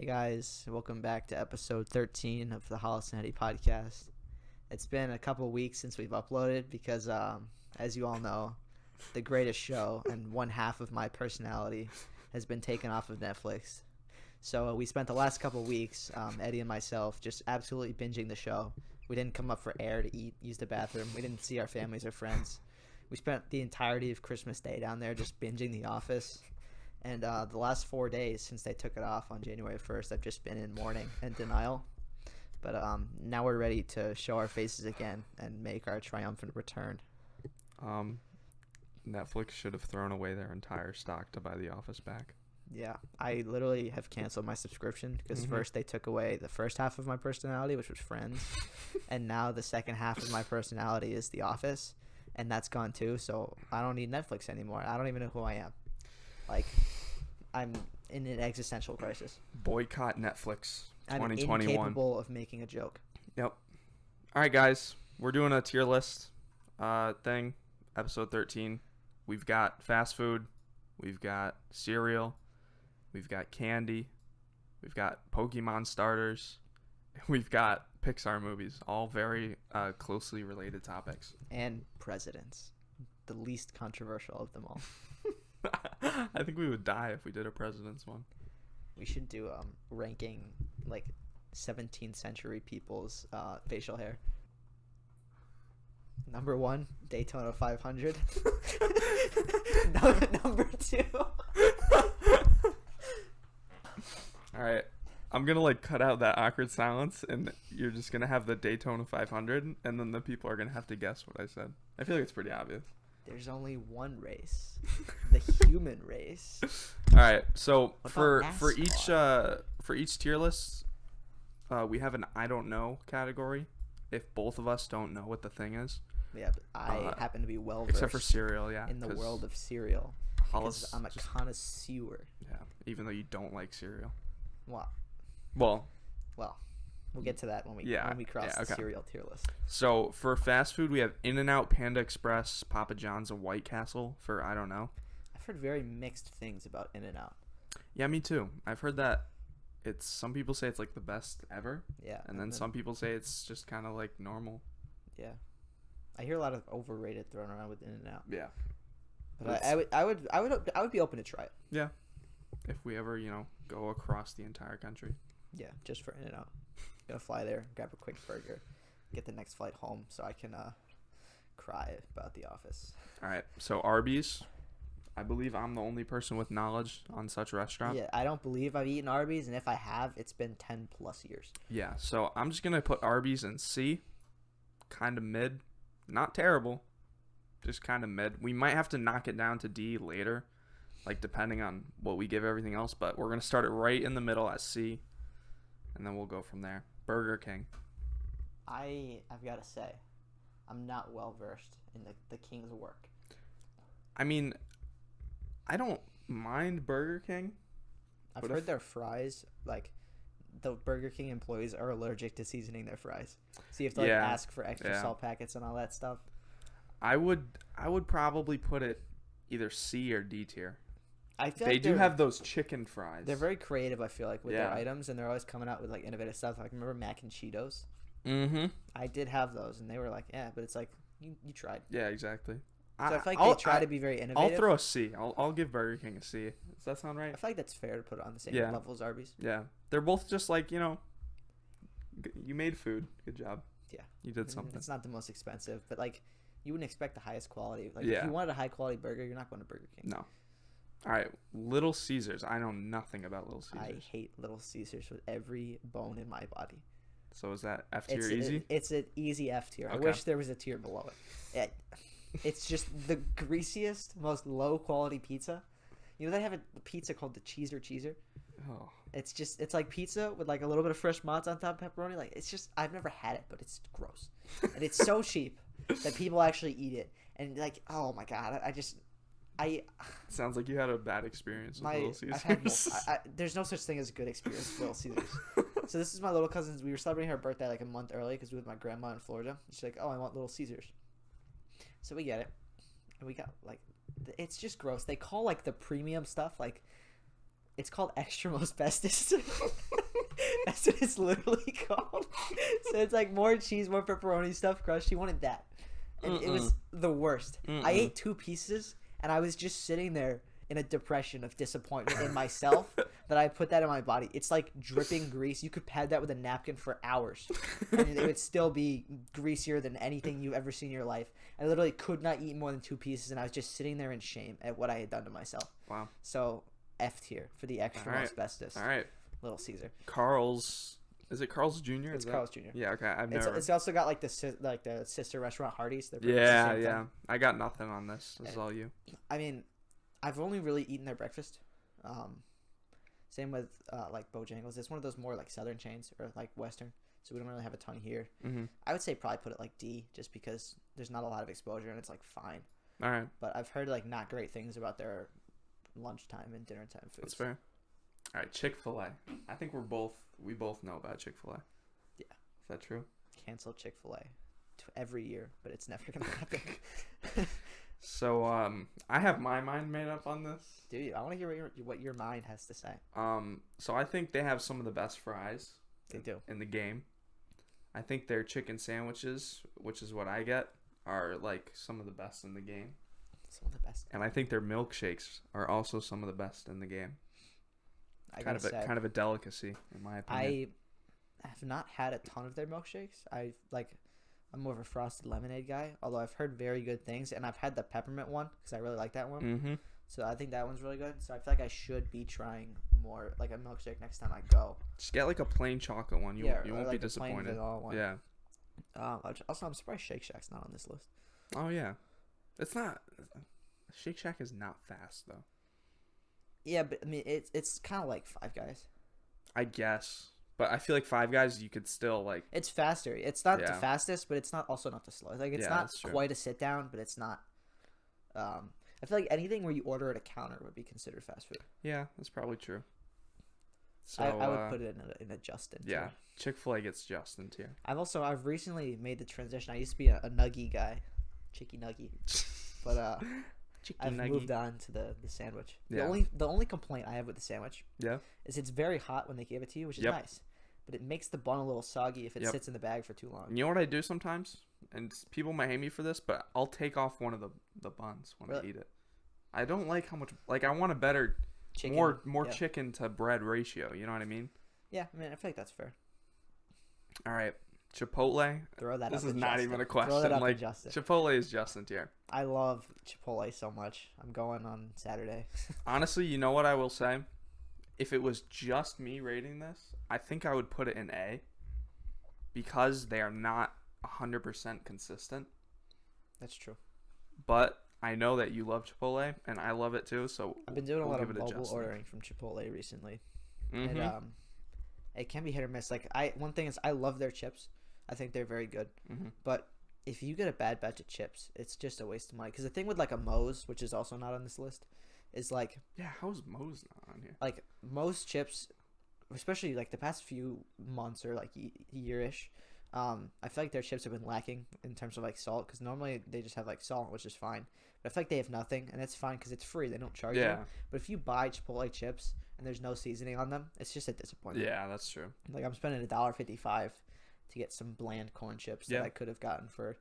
guys, welcome back to episode 13 of the Hollis and Eddy podcast. It's been a couple weeks since we've uploaded because, as you all know, the greatest show and one half of my personality has been taken off of Netflix. So we spent the last couple weeks, Eddy and myself, just absolutely binging the show. We didn't come up for air to eat, use the bathroom. We didn't see our families or friends. We spent the entirety of Christmas Day down there just binging The Office. And the last 4 days since they took it off on January 1st, I've just been in mourning and denial. But now we're ready to show our faces again and make our triumphant return. Netflix should have thrown away their entire stock to buy The Office back. Yeah, I literally have canceled my subscription because first they took away the first half of my personality, which was Friends. And now the second half of my personality is The Office. And that's gone too, so I don't need Netflix anymore. I don't even know who I am. Like, I'm in an existential crisis. Boycott Netflix 2021. I'm incapable of making a joke. Yep. All right, guys. We're doing a tier list thing, episode 13. We've got fast food. We've got cereal. We've got candy. We've got Pokemon starters. We've got Pixar movies, all very closely related topics. And presidents, the least controversial of them all. I think we would die if we did a president's one. We should do ranking like 17th century people's facial hair. Number 1, Daytona 500. Number 2. All right. I'm going to cut out that awkward silence, and you're just going to have the Daytona 500, and then the people are going to have to guess what I said. I feel like it's pretty obvious. There's only one race, the human race. All right, so What for about each tier list, we have an I don't know category. If both of us don't know what the thing is, Yeah, but I happen to be well versed except for cereal, yeah, in the world of cereal. Hollis, I'm a connoisseur. yeah, even though you don't like cereal. Wow. Well, we'll get to that when we cross the cereal tier list. So for fast food, we have In-N-Out, Panda Express, Papa John's, and White Castle. For I don't know. I've heard very mixed things about In-N-Out. Yeah, me too. I've heard that some people say it's like the best ever. Yeah. And then some people say it's just kind of like normal. Yeah. I hear a lot of overrated thrown around with In-N-Out. Yeah. But I would be open to try it. Yeah. If we ever, go across the entire country. Yeah, just for In-N-Out. Gonna fly there, grab a quick burger, get the next flight home so I can cry about The Office. All right. So Arby's. I believe I'm the only person with knowledge on such restaurant. Yeah, I don't believe I've eaten Arby's, and if I have, it's been 10 plus years. Yeah, so I'm just going to put Arby's in C. Kind of mid. Not terrible. Just kind of mid. We might have to knock it down to D later, depending on what we give everything else, but we're going to start it right in the middle at C, and then we'll go from there. Burger King. I've got to say, I'm not well versed in the King's work. I mean, I don't mind Burger King. I've heard their fries, the Burger King employees are allergic to seasoning their fries. So you have to ask for extra salt packets and all that stuff. I would probably put it either C or D tier. I feel they do have those chicken fries. They're very creative, I feel like, with their items, and they're always coming out with innovative stuff. Remember Mac and Cheetos? Mm-hmm. I did have those, and they were but it's you tried. Yeah, exactly. So I feel like they try to be very innovative. I'll throw a C. I'll give Burger King a C. Does that sound right? I feel like that's fair to put it on the same level as Arby's. Yeah. They're both just you made food. Good job. Yeah. You did something. It's not the most expensive, but you wouldn't expect the highest quality. If you wanted a high quality burger, you're not going to Burger King. No. All right. Little Caesars. I know nothing about Little Caesars. I hate Little Caesars with every bone in my body. So is that F tier easy? It's an easy F tier. Okay. I wish there was a tier below it. It's just the greasiest, most low quality pizza. They have a pizza called the Cheeser. Oh. It's like pizza with a little bit of fresh mozz on top of pepperoni. It's just, I've never had it, but it's gross. And it's so cheap that people actually eat it. And oh my God, Sounds like you had a bad experience with Little Caesars. There's no such thing as a good experience with Little Caesars. So this is my little cousin's. We were celebrating her birthday a month early because we were with my grandma in Florida. She's like, oh, I want Little Caesars. So we get it. And we got it's just gross. They call the premium stuff it's called extra most bestest. That's what it's literally called. So it's like more cheese, more pepperoni, stuffed crust. She wanted that. And it was the worst. I ate 2 pieces, and I was just sitting there in a depression of disappointment in myself that I put that in my body. It's like dripping grease. You could pad that with a napkin for hours, and it would still be greasier than anything you've ever seen in your life. I literally could not eat more than 2 pieces, and I was just sitting there in shame at what I had done to myself. Wow. So, F tier for the extra asbestos. All right. Little Caesar. Carl's. Is it Carl's Jr.? It's Carl's Jr. Yeah, okay. I've never. It's also got like the sister restaurant Hardee's. Yeah. I got nothing on this. This is all you. I mean, I've only really eaten their breakfast. Same with like Bojangles. It's one of those more like southern chains or like western, so we don't really have a ton here. Mm-hmm. I would say probably put it like D, just because there's not a lot of exposure and it's like fine. All right. But I've heard like not great things about their lunchtime and dinner time foods. That's fair. All right, Chick-fil-A. I think we both know about Chick-fil-A. Yeah. Is that true? Cancel Chick-fil-A every year, but it's never gonna happen. So I have my mind made up on this. Dude, I want to hear what your mind has to say. So I think they have some of the best fries. They do. In the game. I think their chicken sandwiches, which is what I get, are like some of the best in the game. Some of the best. And I think their milkshakes are also some of the best in the game. Kind of a delicacy, in my opinion. I have not had a ton of their milkshakes. I'm more of a frosted lemonade guy, although I've heard very good things, and I've had the peppermint one because I really like that one. Mm-hmm. So I think that one's really good. So I feel like I should be trying more like a milkshake next time I go. Just get like a plain chocolate one. You won't be disappointed. Plain vanilla one. Yeah. Also, I'm surprised Shake Shack's not on this list. Oh yeah, it's not. Shake Shack is not fast though. Yeah, but I mean it's kind of like Five Guys. I guess. But I feel like Five Guys, you could still like. It's faster. It's not the fastest, but it's not the slowest. Like it's not quite a sit down, but it's not. I feel like anything where you order at a counter would be considered fast food. Yeah, that's probably true. So I would put it in a Justin. Yeah, tier. Chick-fil-A gets Justin tier. I've recently made the transition. I used to be a nuggie guy, chicky nuggie, but I've moved on to the sandwich. Yeah. The only complaint I have with the sandwich is it's very hot when they give it to you, which is nice. But it makes the bun a little soggy if it sits in the bag for too long. You know what I do sometimes? And people might hate me for this, but I'll take off one of the buns when I eat it. I don't like how much... Like, I want a better... Chicken, more chicken to bread ratio. You know what I mean? Yeah, I mean, I feel like that's fair. All right. Chipotle. Throw that This up is not Justin. even a question. Throw that up like, Justin. Chipotle is Justin tier. I love Chipotle so much. I'm going on Saturday. Honestly, you know what I will say? If it was just me rating this, I think I would put it in A because they are not 100% consistent. That's true. But I know that you love Chipotle, and I love it too, so I've been doing a lot of mobile ordering from Chipotle recently. Mm-hmm. And it can be hit or miss. Like one thing is I love their chips. I think they're very good. Mm-hmm. But if you get a bad batch of chips, it's just a waste of money. Because the thing with like a Moe's, which is also not on this list, is like... Yeah, how is Moe's not on here? Like most chips, especially like the past few months or like year-ish, I feel like their chips have been lacking in terms of like salt. Because normally they just have like salt, which is fine. But I feel like they have nothing, and it's fine because it's free. They don't charge you. But if you buy Chipotle chips and there's no seasoning on them, it's just a disappointment. Yeah, that's true. Like I'm spending $1.55 to get some bland corn chips that I could have gotten for,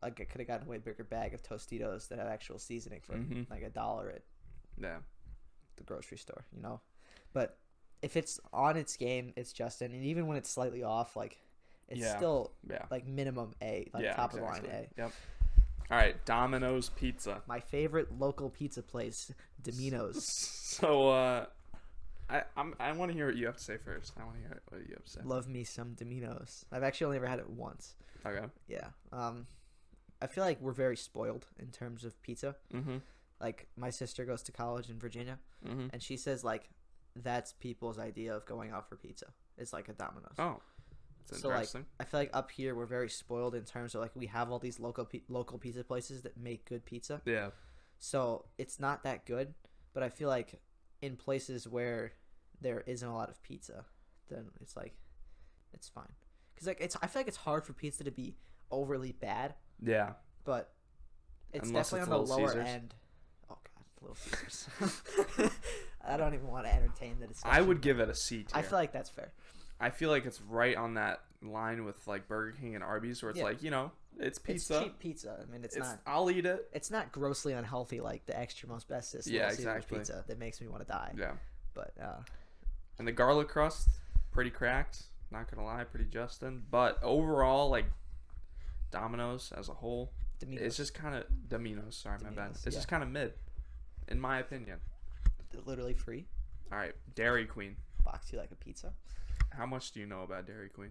like I could have gotten a way bigger bag of Tostitos that had actual seasoning for like $1 at the grocery store, you know. But if it's on its game, it's Justin, and even when it's slightly off, like it's still like minimum A, like top of the line A. Yep. All right, Domino's Pizza. My favorite local pizza place, Domino's. So I want to hear what you have to say first. I want to hear what you have to say. Love me some Domino's. I've actually only ever had it once. Okay. Yeah. I feel like we're very spoiled in terms of pizza. Mm-hmm. Like my sister goes to college in Virginia, and she says like that's people's idea of going out for pizza. It's like a Domino's. Oh, that's interesting. Like, I feel like up here we're very spoiled in terms of like we have all these local pizza places that make good pizza. Yeah. So it's not that good, but I feel like in places where there isn't a lot of pizza, then it's like it's fine. Cause like I feel like it's hard for pizza to be overly bad. Yeah. But it's Unless definitely it's on the lower Caesars. end. Oh God, Little Caesars. I don't even want to entertain the discussion. I would give it a C tier. I feel like that's fair. I feel like it's right on that line with like Burger King and Arby's, where it's like, it's pizza. It's cheap pizza. I mean, it's not. I'll eat it. It's not grossly unhealthy like the extra most bestest Yeah, Little Caesars exactly. pizza that makes me want to die. Yeah. But and the garlic crust, pretty cracked. Not gonna lie, pretty Justin. But overall, like Domino's as a whole, it's just kind of Domino's. Sorry, my bad. It's just kind of mid, in my opinion. Literally free. All right, Dairy Queen. Box you like a pizza. How much do you know about Dairy Queen?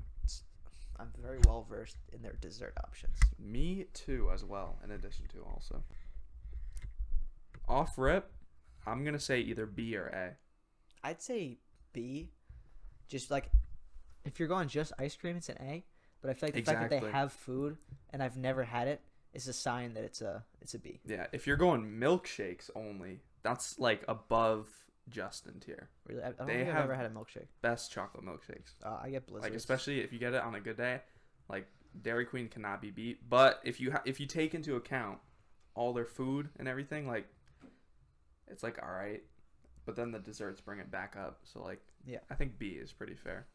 I'm very well versed in their dessert options. Me too, as well. In addition to also. Off rip, I'm gonna say either B or A. I'd say B. Just like, if you're going just ice cream, it's an A. But I feel like the fact that they have food and I've never had it is a sign that it's a B. Yeah, if you're going milkshakes only, that's like above Justin tier. Really, I don't think I've ever had a milkshake. Best chocolate milkshakes. I get Blizzards. Like, especially if you get it on a good day, like Dairy Queen cannot be beat. But if you take into account all their food and everything, like, it's like all right, but then the desserts bring it back up. So like, yeah, I think B is pretty fair.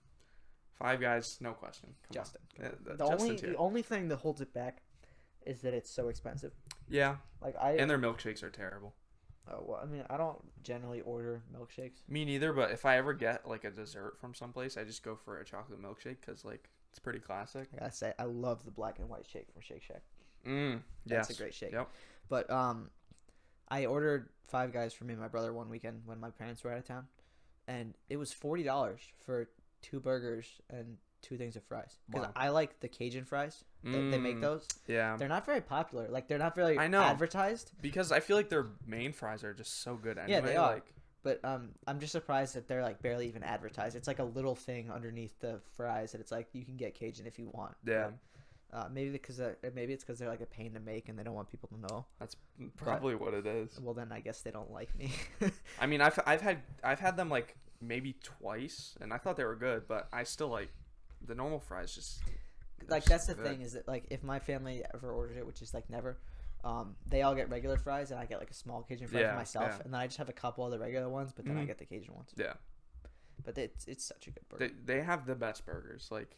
Five Guys, no question. Justin. The only thing that holds it back is that it's so expensive. Yeah. Like and their milkshakes are terrible. Oh, well, I mean, I don't generally order milkshakes. Me neither, but if I ever get like a dessert from someplace, I just go for a chocolate milkshake because like it's pretty classic. I gotta say, I love the black and white shake from Shake Shack. That's a great shake. Yep. But I ordered Five Guys for me and my brother one weekend when my parents were out of town, and it was $40 for 2 burgers and 2 things of fries. Because I like the Cajun fries. They make those. Yeah. They're not very popular. Like, they're not very advertised. Because I feel like their main fries are just so good anyway. Yeah, they are. But I'm just surprised that they're like barely even advertised. It's like a little thing underneath the fries that it's like you can get Cajun if you want. Yeah. Maybe it's because they're like a pain to make and they don't want people to know. That's probably what it is. Well, then I guess they don't like me. I mean, I've had them like maybe twice, and I thought they were good, but I still like the normal fries. Just like that's the thing is that like if my family ever orders it, which is like never, they all get regular fries and I get like a small Cajun fry for myself, and then I just have a couple of the regular ones, but then I get the Cajun ones. Yeah. But it's such a good burger. They have the best burgers. Like,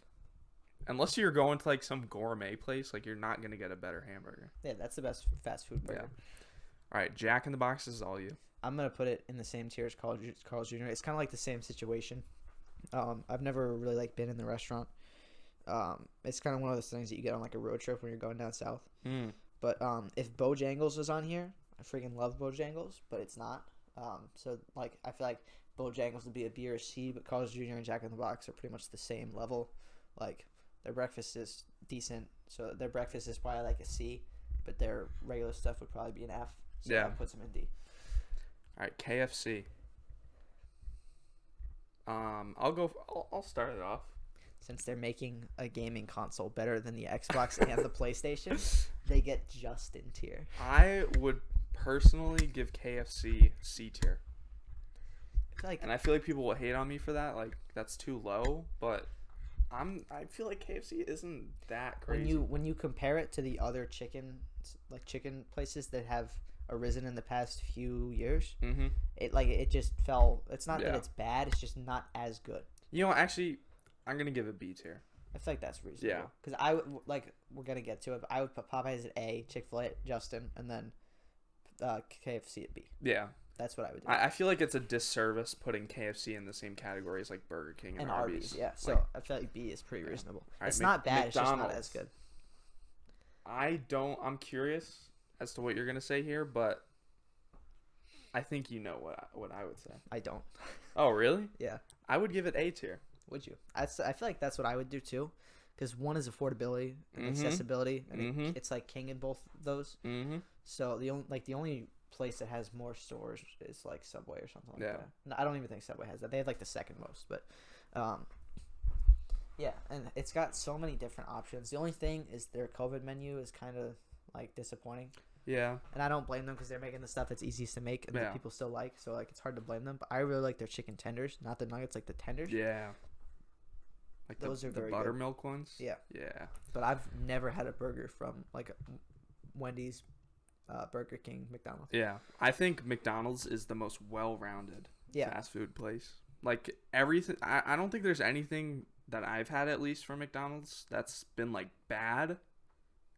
unless you're going to like some gourmet place, like you're not gonna get a better hamburger. Yeah, that's the best fast food burger. Yeah. All right, Jack in the Box is all you. I'm gonna put it in the same tier as Carl's Jr. It's kind of like the same situation. I've never really like been in the restaurant. It's kind of one of those things that you get on like a road trip when you're going down south. But if Bojangles was on here, I freaking love Bojangles, but it's not. So like I feel like Bojangles would be a B or a C, but Carl's Jr. and Jack in the Box are pretty much the same level. Like their breakfast is decent, so their breakfast is probably like a C, but their regular stuff would probably be an F. So that puts them in D. All right, KFC. I'll start it off. Since they're making a gaming console better than the Xbox and the PlayStation, they get just in tier. I would personally give KFC C tier. And I feel like people will hate on me for that. Like that's too low, but I feel like KFC isn't that crazy. When you compare it to the other chicken places that have arisen in the past few years, it just fell. It's not that it's bad, it's just not as good. You know, actually, I'm gonna give it B tier. I feel like that's reasonable. Yeah, because I would we're gonna get to it, but I would put Popeyes at A, Chick-fil-A at Justin, and then KFC at B. Yeah, that's what I would do. I feel like it's a disservice putting KFC in the same category as like Burger King and Arby's. Yeah, so I feel like B is pretty reasonable. Right, it's not bad. McDonald's, it's just not as good. I'm curious as to what you're gonna say here, but I think you know what I would say. I don't. Oh, really? Yeah. I would give it A tier. Would you? I feel like that's what I would do too, because one is affordability and accessibility, and it's like king in both those. So the only place that has more stores is like Subway or something like that. No, I don't even think Subway has that. They have like the second most, but yeah, and it's got so many different options. The only thing is their COVID menu is kind of like disappointing. Yeah. And I don't blame them because they're making the stuff that's easiest to make and that people still like. So like it's hard to blame them. But I really like their chicken tenders, not the nuggets, like the tenders. Yeah. Like those are very buttermilk ones. Yeah. Yeah. But I've never had a burger from like Wendy's, Burger King, McDonald's. Yeah. I think McDonald's is the most well-rounded fast food place. Like everything, I don't think there's anything that I've had at least from McDonald's that's been like bad.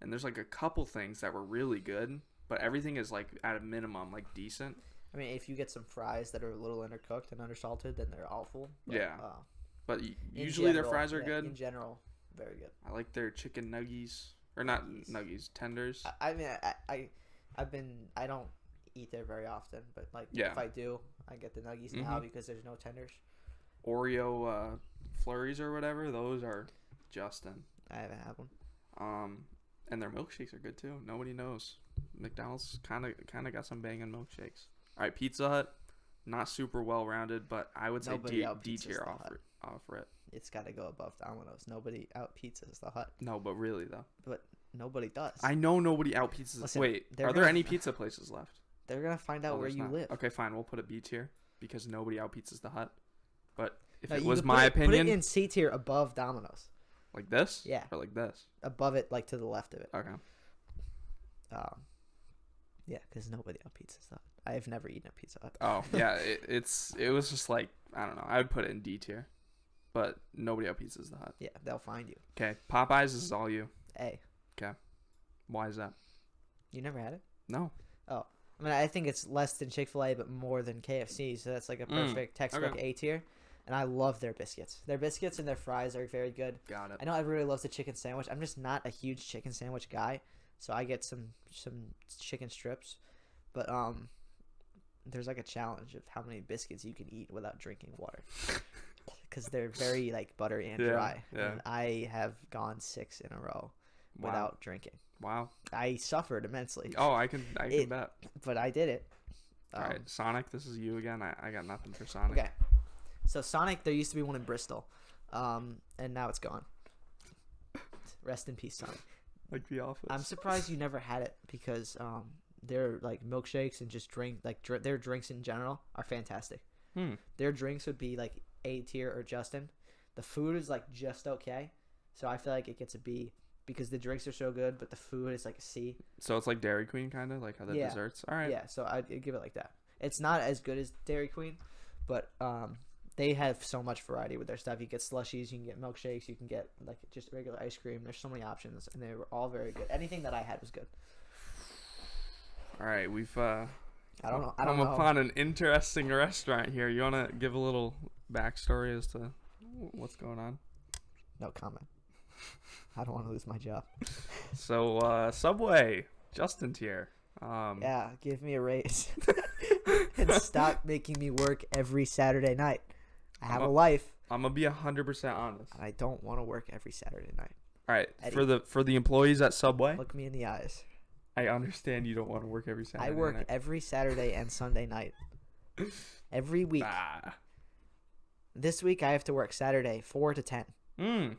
And there's like a couple things that were really good, but everything is like at a minimum like decent. I mean, if you get some fries that are a little undercooked and undersalted, then they're awful. But, Yeah. But usually their fries are good. In general, very good. I like their chicken nuggies. Or not nuggies, tenders. I mean, I don't eat there very often, but like if I do, I get the nuggies now because there's no tenders. Oreo flurries or whatever, those are Justin. I haven't had one. And their milkshakes are good too. Nobody knows. McDonald's kind of got some banging milkshakes. All right, Pizza Hut, not super well rounded, but I would say D tier offer it. It's got to go above Domino's. Nobody out pizzas the Hut. No, but really though. But nobody does. I know nobody out pizzas. Listen, wait, are there any pizza places left? They're gonna find out where you live. Okay, fine. We'll put it B tier because nobody out pizzas the Hut. But if no, it was my opinion, put it in C tier above Domino's. Like this? Yeah. Or like this? Above it, like to the left of it. Okay. Yeah, because nobody out pizzas the Hut. I have never eaten a Pizza Hut. Oh yeah, it was just like I don't know. I would put it in D tier, but nobody out pizzas the Hut. Yeah, they'll find you. Okay, Popeyes is all you. A. Okay. Why is that? You never had it? No. Oh, I mean, I think it's less than Chick-fil-A, but more than KFC. So that's like a perfect textbook A tier. And I love their biscuits. Their biscuits and their fries are very good. Got it. I know everybody loves the chicken sandwich. I'm just not a huge chicken sandwich guy, so I get some chicken strips. But there's like a challenge of how many biscuits you can eat without drinking water, because they're very like buttery and dry. Yeah. And I have gone 6 in a row without drinking. Wow. I suffered immensely. Oh, I can bet. But I did it. All right, Sonic, this is you again. I got nothing for Sonic. Okay. So Sonic, there used to be one in Bristol, and now it's gone. Rest in peace, Sonic. Like The Office. I'm surprised you never had it because their like milkshakes and just their drinks in general are fantastic. Their drinks would be like A tier or Justin. The food is like just okay, so I feel like it gets a B because the drinks are so good, but the food is like a C. So it's like Dairy Queen kind of, like how the desserts. All right. Yeah, so I'd give it like that. It's not as good as Dairy Queen, but they have so much variety with their stuff. You get slushies, you can get milkshakes, you can get like just regular ice cream. There's so many options, and they were all very good. Anything that I had was good. All right, we've I don't know. come upon an interesting restaurant here. You want to give a little backstory as to what's going on? No comment. I don't want to lose my job. So Subway, Justin tier. Yeah, give me a raise and stop making me work every Saturday night. I have a life. I'm gonna be 100% honest. And I don't want to work every Saturday night. All right, Eddy, for the employees at Subway, look me in the eyes. I understand you don't want to work every Saturday. I work night. every Saturday and Sunday night. Every week. This week I have to work Saturday 4 to 10.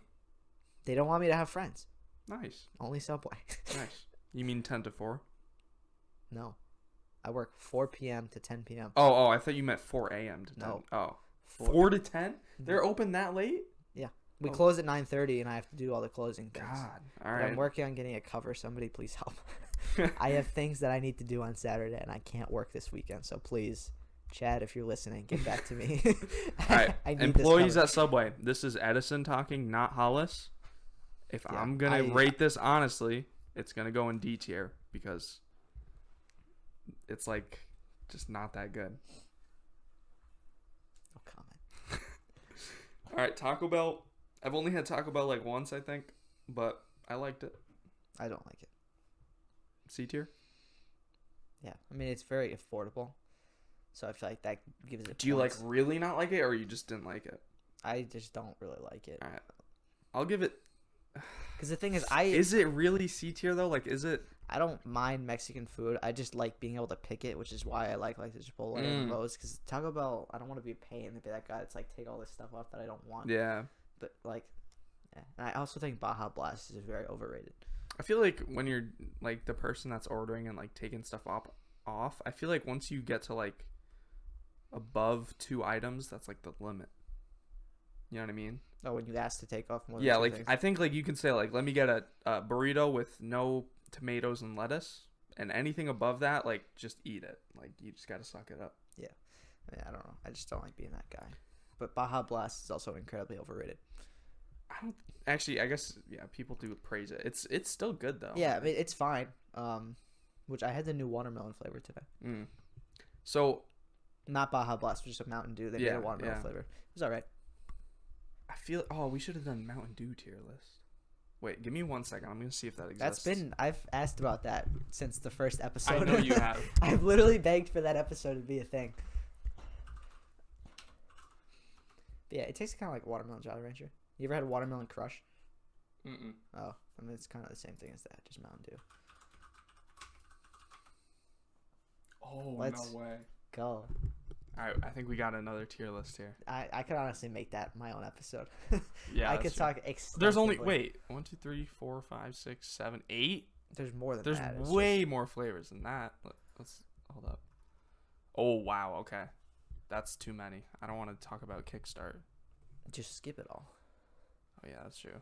They don't want me to have friends. Nice. Only Subway. Nice. You mean 10 to 4? No. I work 4 p.m. to 10 p.m. Oh, I thought you meant 4 a.m. to 10. No. Oh. 4 to 10? They're open that late? Yeah. We close at 9:30, and I have to do all the closing things. God. All But right. I'm working on getting a cover. Somebody please help. I have things that I need to do on Saturday, and I can't work this weekend. So please, Chad, if you're listening, get back to me. All right. I need Employees this at Subway. This is Edison talking, not Hollis. If Yeah, I'm going to rate this honestly, it's going to go in D tier because it's like just not that good. No comment. All right, Taco Bell. I've only had Taco Bell like once, I think, but I liked it. I don't like it. C tier? Yeah. I mean, it's very affordable. So I feel like that gives it Do you like points. really not like it or you just didn't like it? I just don't really like it. All right. I'll give it. Because the thing is, Is it really C tier though? Like, is it? I don't mind Mexican food. I just like being able to pick it, which is why I like the Chipotle and Moe's. Because Taco Bell, I don't want to be a pain and be that guy that's like take all this stuff off that I don't want. Yeah. But like, yeah. And I also think Baja Blast is very overrated. I feel like when you're like the person that's ordering and like taking stuff off, I feel like once you get to like above 2 items, that's like the limit. You know what I mean? Oh, when you ask to take off more than Yeah, 2 like things. I think like you can say like let me get a burrito with no tomatoes and lettuce, and anything above that, like just eat it. Like you just gotta suck it up. I mean, I don't know. I just don't like being that guy. but Baja Blast is also incredibly overrated. I don't actually. I guess people do praise it. It's still good though. Yeah, I mean, it's fine. Which I had the new watermelon flavor today. So, not Baja Blast, just a Mountain Dew. They made a watermelon flavor. It was all right. I feel. Oh, we should have done Mountain Dew tier list. Wait, give me 1 second. I'm gonna see if that exists. I've asked about that since the first episode. I know you have. I've literally begged for that episode to be a thing. But yeah, it tastes kind of like watermelon Jolly Rancher. You ever had a watermelon crush? Mm-mm. Oh, I mean, it's kind of the same thing as that, just Mountain Dew. Oh, Let's no way. Go. All right, I think we got another tier list here. I could honestly make that my own episode. Yeah, I could talk extensively. There's only 1, 2, 3, 4, 5, 6, 7, 8. There's more than There's that. There's way more flavors than that. Let's hold up. Oh wow, okay, that's too many. I don't want to talk about Kickstart. Just skip it all. Oh yeah, that's true.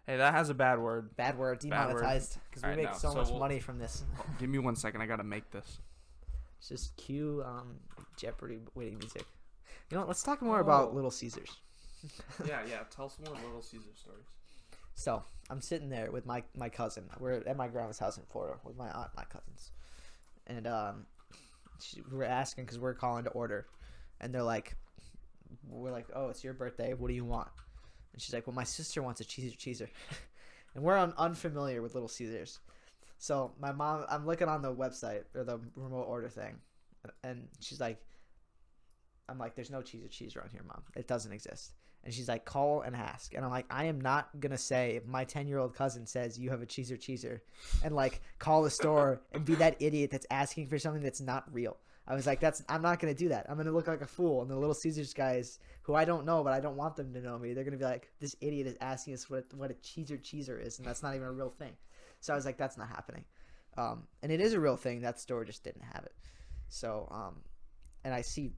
Hey, that has a bad word. Bad word, demonetized. Because we make so much money from this. Give me 1 second. I gotta make this. Just cue Jeopardy waiting music. You know what? Let's talk more about Little Caesars. Yeah. Tell some more Little Caesar stories. So I'm sitting there with my cousin. We're at my grandma's house in Florida with my aunt and my cousins. And we're asking because we're calling to order. And we're like, oh, it's your birthday. What do you want? And she's like, well, my sister wants a cheeser. And we're unfamiliar with Little Caesars. So my mom, I'm looking on the website or the remote order thing, and she's like, I'm like, there's no cheese around here, Mom. It doesn't exist. And she's like, call and ask. And I'm like, I am not going to say if my 10-year-old cousin says you have a cheeser and like call the store and be that idiot that's asking for something that's not real. I was like, I'm not going to do that. I'm going to look like a fool. And the Little Caesars guys who I don't know, but I don't want them to know me, they're going to be like, this idiot is asking us what a cheeser is. And that's not even a real thing. So I was like, that's not happening. And it is a real thing. That store just didn't have it. So, and I see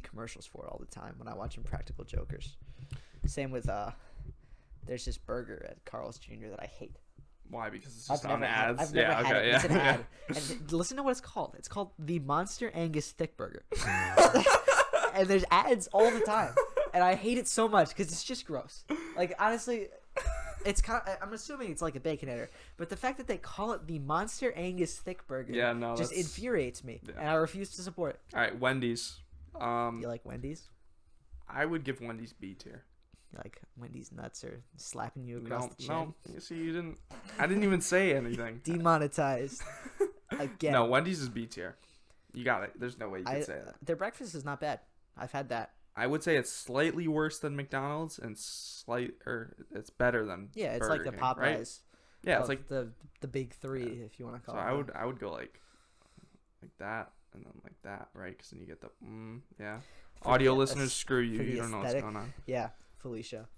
commercials for it all the time when I watch Impractical Jokers. Same with, there's this burger at Carl's Jr. that I hate. Why? Because it's just on ads? I've never had it. It's an ad. And listen to what it's called. It's called the Monster Angus Thick Burger. And there's ads all the time. And I hate it so much because it's just gross. Like, honestly, it's kind of, I'm assuming it's like a Baconator. But the fact that they call it the Monster Angus Thick Burger just infuriates me. Yeah. And I refuse to support it. All right, Wendy's. You like Wendy's? I would give Wendy's B tier. Like Wendy's nuts are slapping you across the chin. No, you see, I didn't even say anything. Demonetized. Again. No, Wendy's is B tier. You got it. There's no way you could say that. Their breakfast is not bad. I've had that. I would say it's slightly worse than McDonald's and it's better than it's Burger like the King, Popeyes. Right? Yeah, it's like the big three, if you want to call it. So I would go like that and then like that, right? Because then you get the audio listeners, screw you. You don't know what's going on. Yeah, Felicia.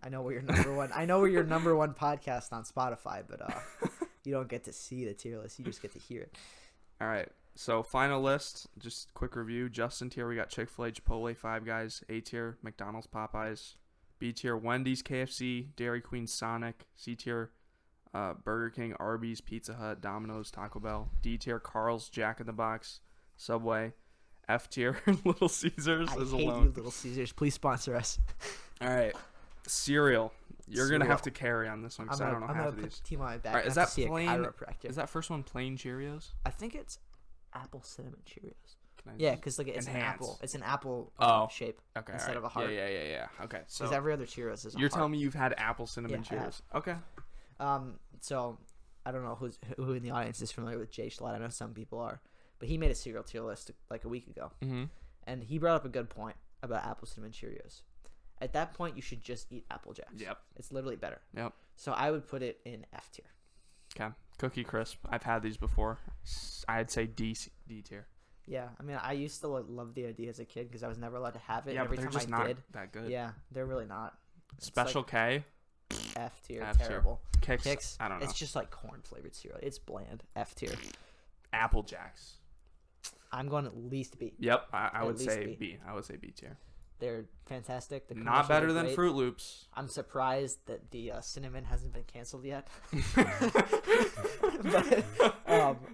I know we're your number one. I know we're your number one podcast on Spotify, but you don't get to see the tier list. You just get to hear it. All right. So final list, just quick review. Justin tier, we got Chick-fil-A, Chipotle, Five Guys. A tier, McDonald's, Popeyes. B tier, Wendy's, KFC, Dairy Queen, Sonic. C tier, Burger King, Arby's, Pizza Hut, Domino's, Taco Bell. D tier, Carl's, Jack in the Box, Subway. F tier, Little Caesars. I hate you, Little Caesars. Please sponsor us. All right. Cereal. You're going to have to carry on this one because I don't know half of these. I'm going to put the team on my back. All right, is that plain? Is that first one plain Cheerios? I think it's apple cinnamon Cheerios. Yeah, because like it's an apple. It's an apple shape instead of a heart. Yeah. Okay. So every other Cheerios is a You're heart. telling me you've had apple cinnamon Cheerios. Okay. So I don't know who in the audience is familiar with Jay Schlatt. I know some people are. But he made a cereal tier list like a week ago. Mm-hmm. And he brought up a good point about apple cinnamon Cheerios. At that point, you should just eat Apple Jacks. Yep. It's literally better. Yep. So I would put it in F tier. Okay. Cookie Crisp. I've had these before. I'd say D tier. Yeah. I mean, I used to love the idea as a kid because I was never allowed to have it. Yeah, every but they're time just I not did, that good. Yeah, they're really not. It's Special K. F tier. Terrible. Kicks. I don't know. It's just like corn flavored cereal. It's bland. F tier. Apple Jacks. I'm going at least B. Yep, I would say B. I would say B tier. They're fantastic. The not better than Fruit Loops. I'm surprised that the cinnamon hasn't been canceled yet. But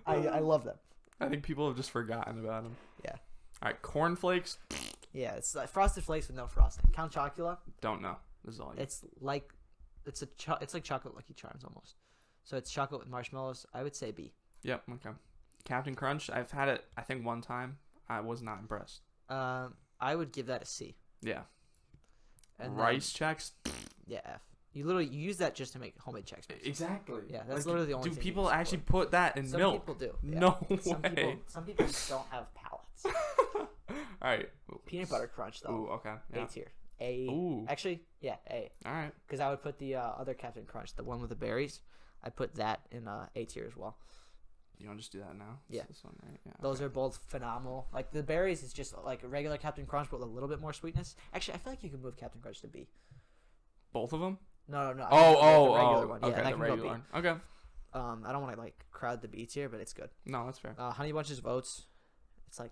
I love them. I think people have just forgotten about them. Yeah. All right, cornflakes. Yeah, it's like Frosted Flakes with no frosting. Count Chocula. Don't know. This is all you. It's like chocolate Lucky Charms almost. So it's chocolate with marshmallows. I would say B. Yep. Okay. Captain Crunch. I've had it. I think one time. I was not impressed. I would give that a C. Yeah. And Rice Chex. Yeah, F. You use that just to make homemade Chex Mix. Exactly. Yeah, that's literally the only thing. Do you people use it actually for. put that in Some milk? people do. Yeah. No Some way. Some people don't have palates. All right. Peanut Butter Crunch though. Ooh. Okay. Yeah. A tier. A. Ooh. Actually, yeah, A. All right. Because I would put the other Captain Crunch, the one with the berries. I put that in A tier as well. You want to just do that now? Yeah. This one, right? Yeah. Those are both phenomenal. Like the berries is just like a regular Captain Crunch, but with a little bit more sweetness. Actually, I feel like you can move Captain Crunch to B. Both of them? No. The regular one. Yeah, Okay, that the can regular go B. one. Okay. I don't want to like crowd the B tier, but it's good. No, that's fair. Honey Bunches of Oats, it's like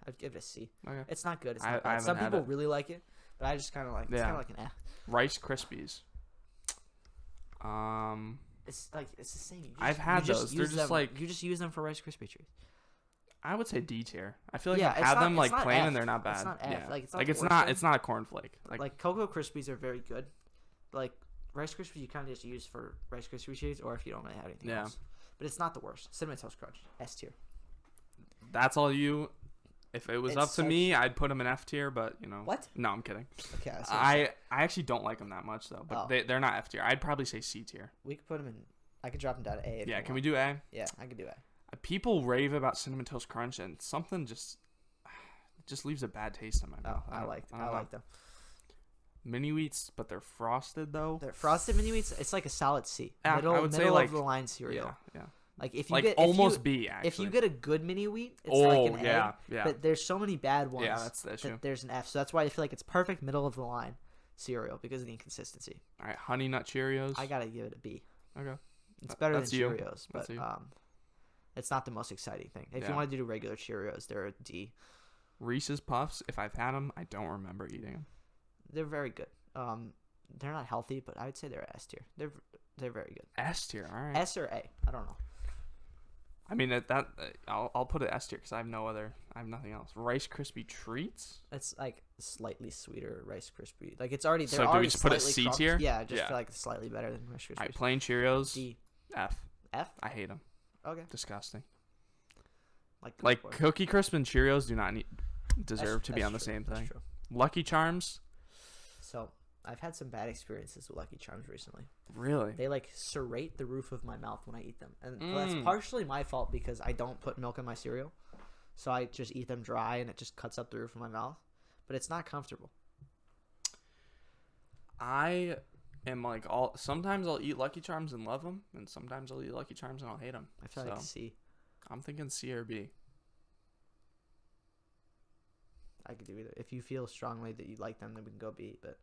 I'd give it a C. Okay. It's not good. It's I not bad. haven't Some had people it. really like it, but I just kind of like it's Yeah. kind of like an Rice Krispies. It's like it's the same. I've had those. They're just like you just use them for Rice Krispie treats. I would say D tier. I feel like Yeah, I've it's had not- them it's like not plain F. and they're not bad. It's not F. Yeah. Like, it's not like the it's worst not thing. it's not a cornflake. Like Cocoa Krispies are very good. Like Rice Krispies, you kind of just use for Rice Krispie treats, or if you don't really have anything else. But it's not the worst. Cinnamon Toast Crunch, S tier. That's all you. If it was It's up to me, I'd put them in F tier, but you know. What? No, I'm kidding. Okay, I actually don't like them that much though, but Oh. they're not F tier. I'd probably say C tier. we could put them in. I could drop them down to A. If Yeah, you can want. we do A? Yeah, I could do A. People rave about Cinnamon Toast Crunch, and something just leaves a bad taste in my Oh, mouth. I like them. Mini wheats, but they're frosted though. They're frosted mini wheats. It's like a solid C. Yeah, Middle, I would say middle like of the line cereal. Yeah. Like if you Like get almost if B you, actually. if you get a good mini wheat, it's oh like an yeah, A. yeah. But there's so many bad ones. Yeah, that's the issue. That there's an F. So that's why I feel like it's perfect middle of the line cereal because of the inconsistency. All right, Honey Nut Cheerios. I gotta give it a B. Okay. It's better than That's you. Cheerios, but That's you. it's not the most exciting thing. If Yeah. you want to do regular Cheerios, they're a D. Reese's Puffs. If I've had them, I don't remember eating them. They're very good. They're not healthy, but I would say they're S tier. They're very good. S tier. All right. S or A? I don't know. I mean I'll put it S tier because I have nothing else. Rice Krispie treats. It's like slightly sweeter Rice Krispie. Like it's already. So they're do we already just put it slightly C crumbed. tier? Yeah, I just Yeah. feel like it's slightly better than Rice Krispies. All right, plain Cheerios. D. F. F. I hate them. Okay. Disgusting. Like Like Cookie Crisp and Cheerios do not deserve That's- to be that's on the true. same That's thing. true. Lucky Charms. So I've had some bad experiences with Lucky Charms recently. Really? They like serrate the roof of my mouth when I eat them, and Mm. that's partially my fault because I don't put milk in my cereal, so I just eat them dry and it just cuts up the roof of my mouth. But it's not comfortable. I am like sometimes I'll eat Lucky Charms and love them, and sometimes I'll eat Lucky Charms and I'll hate them. I feel like C. I'm thinking C or B. I could do either. If you feel strongly that you like them, then we can go B. But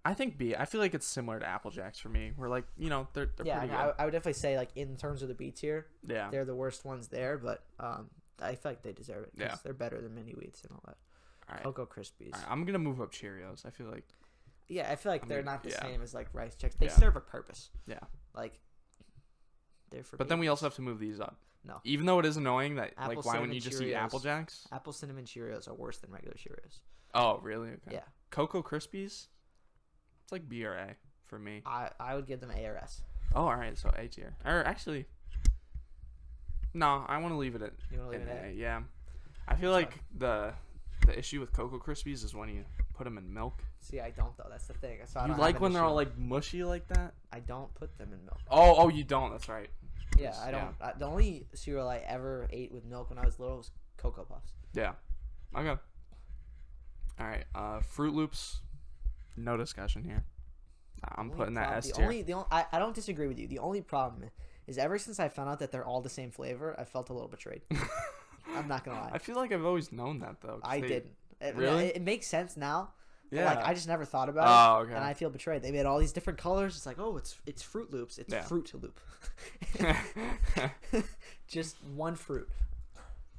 I think B. I feel like it's similar to Apple Jacks for me. We're like, you know, they're yeah, pretty I would definitely say like in terms of the B tier, good. Yeah. they're the worst ones there. But I feel like they deserve it because Yeah. they're better than mini wheats and all that. All right. Cocoa Krispies. All right. I'm gonna move up Cheerios. I feel like. Yeah, I feel like I they're mean, not the yeah. same as like Rice Chex. They Yeah. serve a purpose. Yeah. Like they're for. But then we babies. also have to move these up. No. Even though it is annoying that Apple like why Cinnamon wouldn't you just eat Cheerios. Apple Jacks? Apple cinnamon Cheerios are worse than regular Cheerios. Oh really? Okay. Yeah, Cocoa Krispies. It's like B or A for me. I would give them A or S. Oh, all right. So A tier. Or actually, no. I want to leave it at. You want to leave it an at A? Yeah. I feel That's like the issue with Cocoa Krispies is when you put them in milk. See, I don't though. That's the thing. So I You don't like have when an they're all issue. like mushy like that? I don't put them in milk. Oh, you don't. That's right. Yeah, I don't. Yeah. The only cereal I ever ate with milk when I was little was Cocoa Puffs. Yeah. Okay. All right. Fruit Loops. No discussion here. I'm putting that S tier. I don't disagree with you. The only problem is ever since I found out that they're all the same flavor, I felt a little betrayed. I'm not gonna lie. I feel like I've always known that though. I didn't. Really? It makes sense now. Yeah. Like I just never thought about Oh, it, okay. and I feel betrayed. They made all these different colors. It's like, oh, it's Fruit Loops. It's Yeah. Fruit Loop. Just one fruit.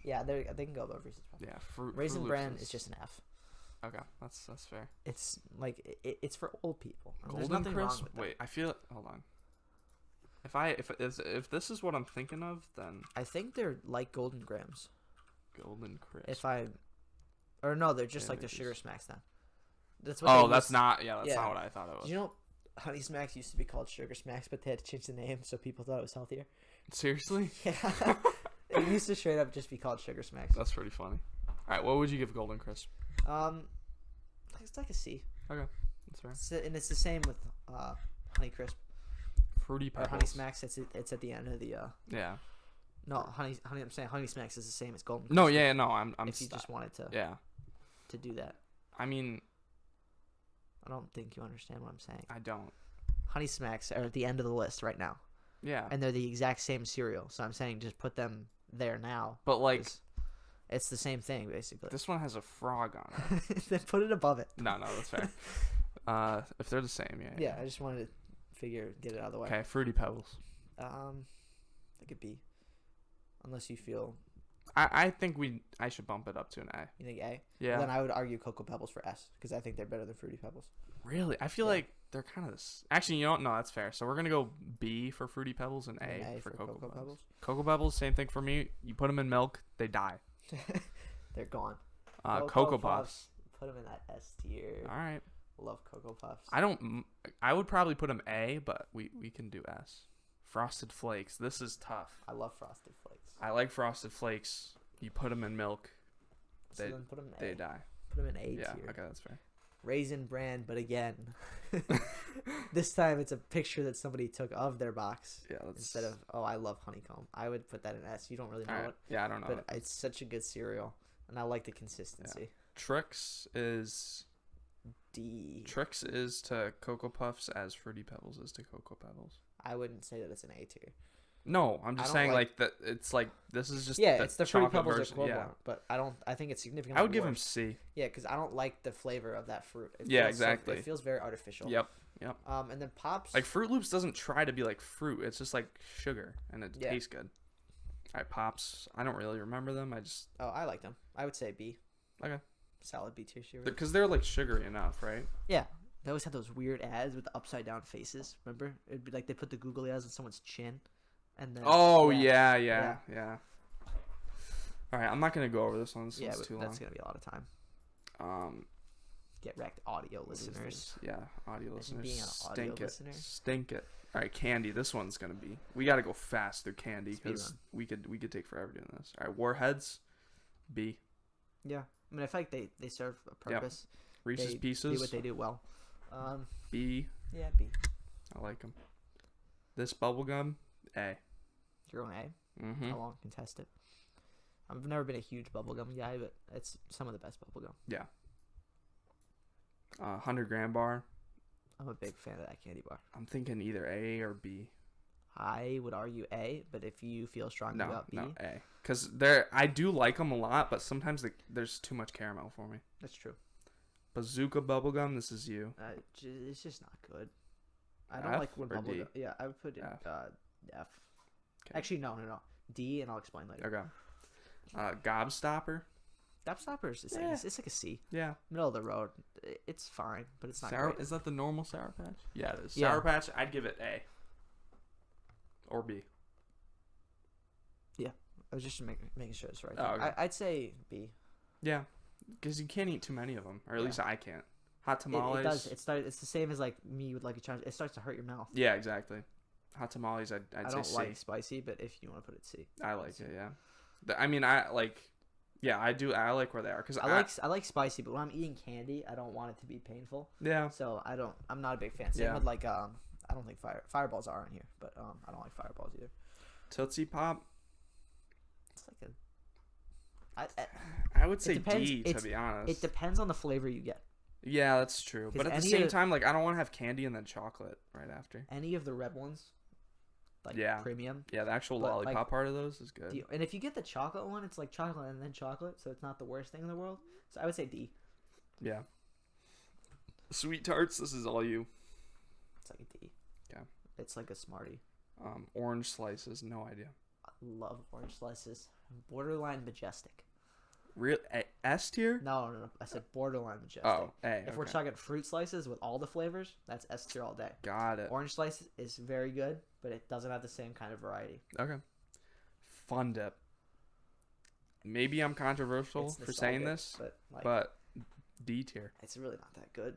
Yeah, they can go above Reese's Puffs. Yeah. Raisin Fruit Bran Loops is just an F. Okay, that's fair. It's like it's for old people. There's Golden nothing wrong Crisp. with that. Wait, I feel. Hold on. If this is what I'm thinking of, then I think they're like Golden Grams. Golden Crisp. No, they're just Yeah, like the it Sugar is. Smacks then. That's what. That's not what I thought it was. Do you know Honey Smacks used to be called Sugar Smacks, but they had to change the name so people thought it was healthier? Seriously? Yeah. It used to straight up just be called Sugar Smacks. That's pretty funny. All right, what would you give Golden Crisp? It's like a C. Okay, that's fair. And it's the same with Honey Crisp Fruity or Pebbles. Honey Smacks. It's at the end of the. Yeah. No, honey. I'm saying Honey Smacks is the same as Golden Crisp. No, yeah, no, I'm. If you just wanted to. Yeah. To do that. I mean, I don't think you understand what I'm saying. I don't. Honey Smacks are at the end of the list right now. Yeah. And they're the exact same cereal. So I'm saying just put them there now. But like, it's the same thing basically. this one has a frog on it. Then put it above it. No, that's fair. If they're the same, yeah. Yeah, I just wanted to get it out of the way. Okay, Fruity Pebbles. Like a B. Unless you feel. I think I should bump it up to an A. You think A? Yeah. Well, then I would argue Cocoa Pebbles for S because I think they're better than Fruity Pebbles. Really? I feel like they're kind of this. Actually, you know what? No, that's fair. So we're gonna go B for Fruity Pebbles and A for Cocoa Pebbles. Cocoa Pebbles, same thing for me. You put them in milk, they die. They're gone. Cocoa Puffs. Put them in that S tier. All right. Love Cocoa Puffs. I would probably put them A, but we can do S. Frosted Flakes. This is tough. I love Frosted Flakes. I like Frosted Flakes. You put them in milk, So then put them in A. they die. Put them in A tier. Yeah, okay, that's fair. Raisin Bran, but again, this time it's a picture that somebody took of their box. Yeah, instead of I love honeycomb. I would put that in S. You don't really know it. Yeah, I don't know. But it's such a good cereal, and I like the consistency. Yeah. Trix is D. Trix is to Cocoa Puffs as Fruity Pebbles is to Cocoa Pebbles. I wouldn't say that it's an A tier. No, I'm just saying like that. It's like this is just it's the Fruity Pebbles version. equivalent, but I think it's significantly. I would give worse. them C. Yeah, because I don't like the flavor of that fruit. Exactly. It feels very artificial. Yep. And then Pops. Like Fruit Loops doesn't try to be like fruit. It's just like sugar, and it tastes good. All right, Pops. I don't really remember them. I like them. I would say B. Okay. Solid B tier cereal. Because they're like sugary enough, right? Yeah. They always had those weird ads with the upside down faces. Remember? It'd be like they put the googly eyes on someone's chin. And then, yeah. All right, I'm not gonna go over this one. This one's too long. That's gonna be a lot of time. Get wrecked, audio listeners. Yeah, audio listeners. Being an audio listener. Stink it. All right, candy. This one's gonna be. We gotta go fast through candy because we could take forever doing this. All right, Warheads, B. Yeah, I mean I feel like they serve a purpose. Yep. Reese's Pieces. Do what they do well. B. Yeah, B. I like them. This bubblegum, A. You're going A? Mm-hmm. I won't contest it. I've never been a huge bubblegum guy, but it's some of the best bubblegum. Yeah. 100-gram bar. I'm a big fan of that candy bar. I'm thinking either A or B. I would argue A, but if you feel strongly about B. No, A. Because I do like them a lot, but sometimes there's too much caramel for me. That's true. Bazooka bubblegum, this is you. It's just not good. I don't like when bubblegum. Yeah, I would put it F. Okay. Actually, no. D, and I'll explain later. Okay. Gobstopper. Gobstoppers is it's like a C. Yeah. Middle of the road. It's fine, but it's not great. Is that the normal Sour Patch? Yeah, it is. Yeah. Sour Patch, I'd give it A. Or B. Yeah. I was just making sure it's right. Oh, okay. I'd say B. Yeah. Because you can't eat too many of them. Or at least I can't. Hot tamales. It does. It's the same as like me with Lucky Charms. It starts to hurt your mouth. Yeah, exactly. Hot tamales, I'd say C. I don't like spicy, but if you want to put it C. I like it, yeah. I mean, I like... Yeah, I do. I like where they are. Cause I like spicy, but when I'm eating candy, I don't want it to be painful. Yeah. So I'm not a big fan. Same with like I don't think fireballs are in here, but I don't like fireballs either. Tootsie Pop. It's like a. I would say D, to be honest. It depends on the flavor you get. Yeah, that's true. But at the same time, like I don't want to have candy and then chocolate right after. Any of the red ones. Like premium. Yeah, the actual lollipop part of those is good. And if you get the chocolate one, it's like chocolate and then chocolate, so it's not the worst thing in the world. So I would say D. Yeah. Sweet tarts, this is all you. It's like a D. Yeah. It's like a Smartie. Orange slices, no idea. I love orange slices. Borderline majestic. Real S tier? No. I said borderline majestic. Oh, A. If we're talking fruit slices with all the flavors, that's S tier all day. Got it. Orange slices is very good, but it doesn't have the same kind of variety. Okay. Fun Dip. maybe I'm controversial It's for saying nostalgic, this, but like, but D tier. it's really not that good.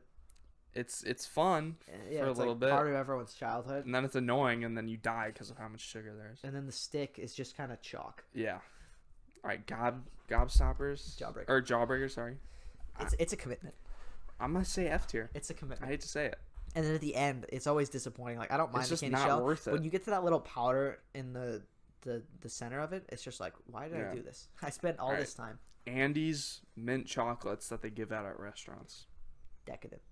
It's fun Yeah, for a it's little like bit, part of everyone's childhood. and then it's annoying, and then you die because of how much sugar there is. And then the stick is just kind of chalk. Yeah. All right, gobstoppers. Jawbreaker. Or jawbreaker, sorry. It's a commitment. I'm gonna say F tier. It's a I commitment. hate to say it. And then at the end, it's always disappointing. Like I don't mind It's the just candy not shell. worth it. When you get to that little powder in the center of it, it's just like, why did I do this? I spent all this time. Andy's mint chocolates that they give out at restaurants. Decadent.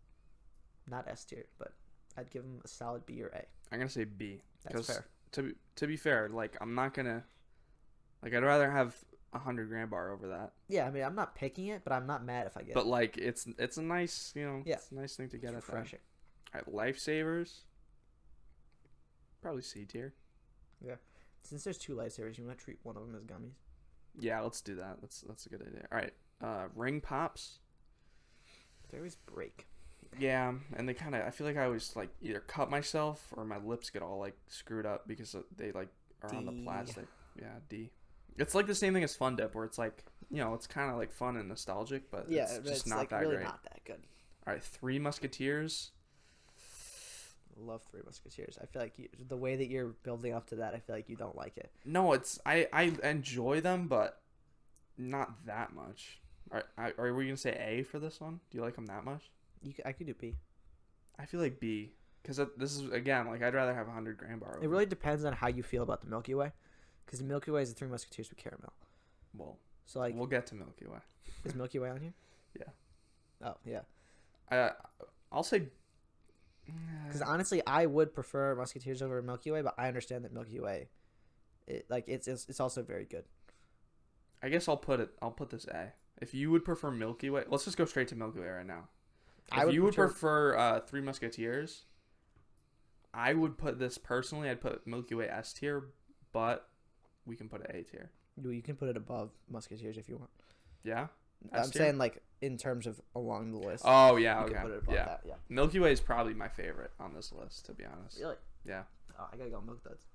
Not S tier, but I'd give them a solid B or A. I'm gonna say B. That's fair. To be fair, like I'm not gonna, like I'd rather have 100-gram bar over that. Yeah, I mean I'm not picking it, but I'm not mad if I get But it. like it's a nice, Yeah. it's a nice thing to get It's at that. refreshing. All right, lifesavers. Probably C tier. Yeah. Since there's 2 lifesavers, you want to treat one of them as gummies. Yeah, let's do that. That's a good idea. All right, ring pops. They always break. Yeah, and they kind of, I feel like I always like either cut myself or my lips get all like screwed up because they like are on the D. plastic. Yeah, D. It's like the same thing as Fun Dip, where it's like, it's kind of like fun and nostalgic, but Yeah, it's but just it's not like that really great. not that good. All right, Three Musketeers. Love Three Musketeers. I feel like the way that you're building up to that, I feel like you don't like it. No, I enjoy them, but not that much. Are we gonna say A for this one? Do you like them that much? I could do B. I feel like B, because this is again like I'd rather have 100-gram bar. It really depends on how you feel about the Milky Way, because the Milky Way is the Three Musketeers with caramel. Well, So like, we'll get to Milky Way. is Milky Way on here? Yeah. Oh yeah. I'll say. Because honestly, I would prefer Musketeers over Milky Way, but I understand that Milky Way, it's also very good. I guess I'll put this A. If you would prefer Milky Way, let's just go straight to Milky Way right now. If you would prefer Three Musketeers, I would put this personally. I'd put Milky Way S tier, but we can put it A tier. You can put it above Musketeers if you want. Yeah. I'm saying like in terms of along the list. Oh yeah, you okay. can put it above that. Yeah. Milky Way is probably my favorite on this list, to be honest. Really? Yeah. Oh, I gotta go Milk Duds.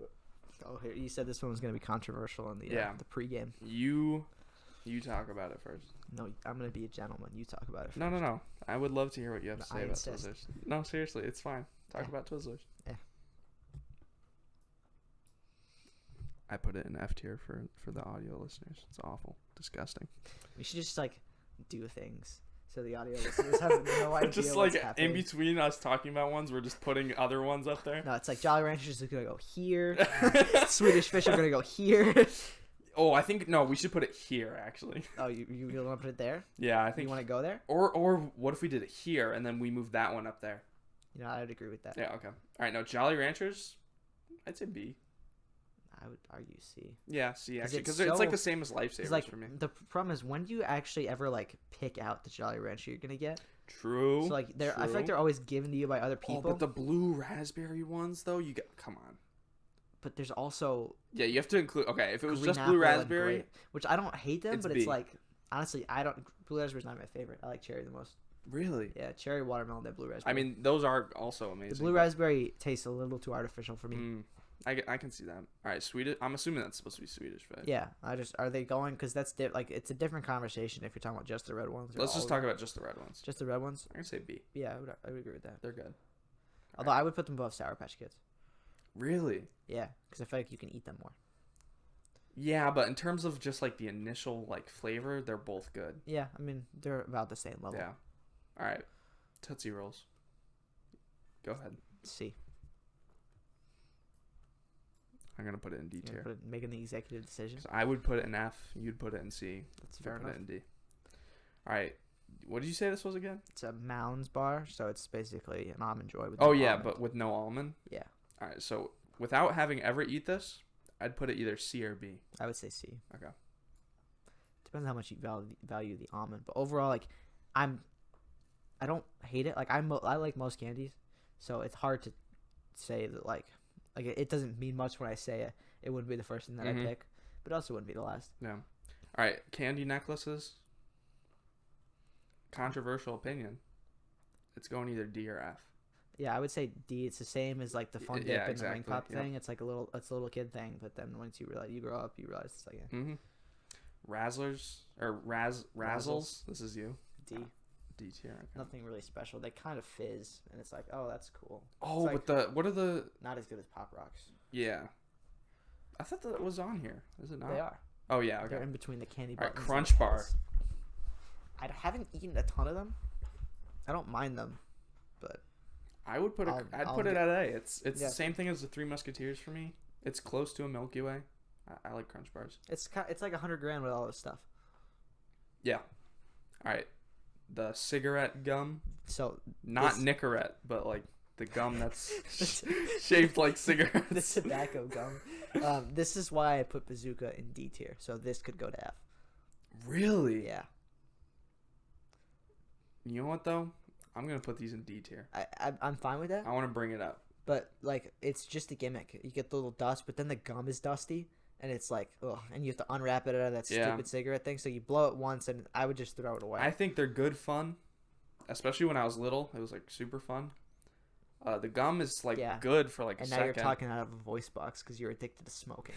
Oh, here you said this one was gonna be controversial in the the pregame. You talk about it first. No, I'm gonna be a gentleman. You talk about it first. No. I would love to hear what you have to say I about insist. Twizzlers. No, seriously, it's fine. Talk about Twizzlers. Yeah. I put it in F tier for the audio listeners. It's awful, disgusting. We should just like do things so the audio listeners have no idea Just what's like happening. in between us talking about ones, we're just putting other ones up there. No, it's like Jolly Ranchers is gonna go here. Swedish Fish are gonna go here. Oh, I think no. We should put it here actually. Oh, you want to put it there? Yeah, I think. You want to go there? Or what if we did it here and then we moved that one up there? You know, I would agree with that. Yeah. Okay. All right. No, Jolly Ranchers. I'd say B. I would argue C. Yeah, C actually, it's because it's like so- the same as Lifesavers Like for me. the problem is, when do you actually ever like pick out the Jolly Rancher you're gonna get? True. So like I feel like they're always given to you by other people. Oh, but the blue raspberry ones though, you get. Come on. But there's also Yeah, you have to include. Okay, if it was green just apple blue and raspberry, grape, which I don't hate them, It's but B. it's like honestly, I don't. Blue raspberry's not my favorite. I like cherry the most. really. Yeah, cherry, watermelon, then blue raspberry. I mean, those are also amazing. the blue raspberry tastes a little too artificial for me. I can see that. All right, Swedish. I'm assuming that's supposed to be Swedish, but Yeah, are they going? Because that's like it's a different conversation if you're talking about just the red ones. or let's all just of talk them. about just the red ones. Just the red ones. I'm gonna say B. Yeah, I would agree with that. They're good. Although I would put them above Sour Patch Kids. Really? Yeah, because I feel like you can eat them more. Yeah, but in terms of just like the initial like flavor, they're both good. Yeah, I mean they're about the same level. Yeah. All right, Tootsie Rolls. Go ahead. C. I'm gonna put it in D tier. Making the executive decision. 'Cause I would put it in F. You'd put it in C. That's You'd fair put enough. it in D. All right. What did you say this was again? It's a Mounds bar, so it's basically an almond joy with. Oh no yeah, almond. but with no almond. Yeah, All right. So without having ever eat this, I'd put it either C or B. I would say C. Okay. Depends how much you value the almond, but overall, like, I don't hate it. Like I like most candies, so it's hard to say that like it doesn't mean much when I say it. It wouldn't be the first thing that I pick, but it also wouldn't be the last. Yeah. All right. Candy necklaces. Controversial opinion. It's going either D or F. Yeah, I would say D. It's the same as like the Fun Dip Yeah, and the ring exactly, pop yeah. thing. It's like a little kid thing, but then once you grow up, you realize it's like Mm-hmm. Razzlers or Razzles. This is you. D. D tier. Okay. Nothing really special. They kind of fizz, and it's like, oh, that's cool. Oh, like, but what are the? Not as good as Pop Rocks. Yeah, I thought that was on here. Is it not? They are. Oh yeah. Okay. They're in between the candy All right, buttons. Crunch Bar. I haven't eaten a ton of them. I don't mind them, but I would put I'd put it at A. It's the same thing as the Three Musketeers for me. It's close to a Milky Way. I like Crunch Bars. It's like 100 grand with all this stuff. Yeah. All right. The cigarette gum. So not Nicorette, but like the gum that's shaped like cigarettes. The tobacco gum. This is why I put Bazooka in D tier. So this could go to F. Really? Yeah. You know what though? I'm gonna put these in D tier. I'm fine with that. I want to bring it up. But like, it's just a gimmick. You get the little dust, but then the gum is dusty, and it's like, ugh, and you have to unwrap it out of that stupid cigarette thing. So you blow it once, and I would just throw it away. I think they're good fun, especially when I was little. It was like super fun. The gum is like good for like a second. And now you're talking out of a voice box because you're addicted to smoking.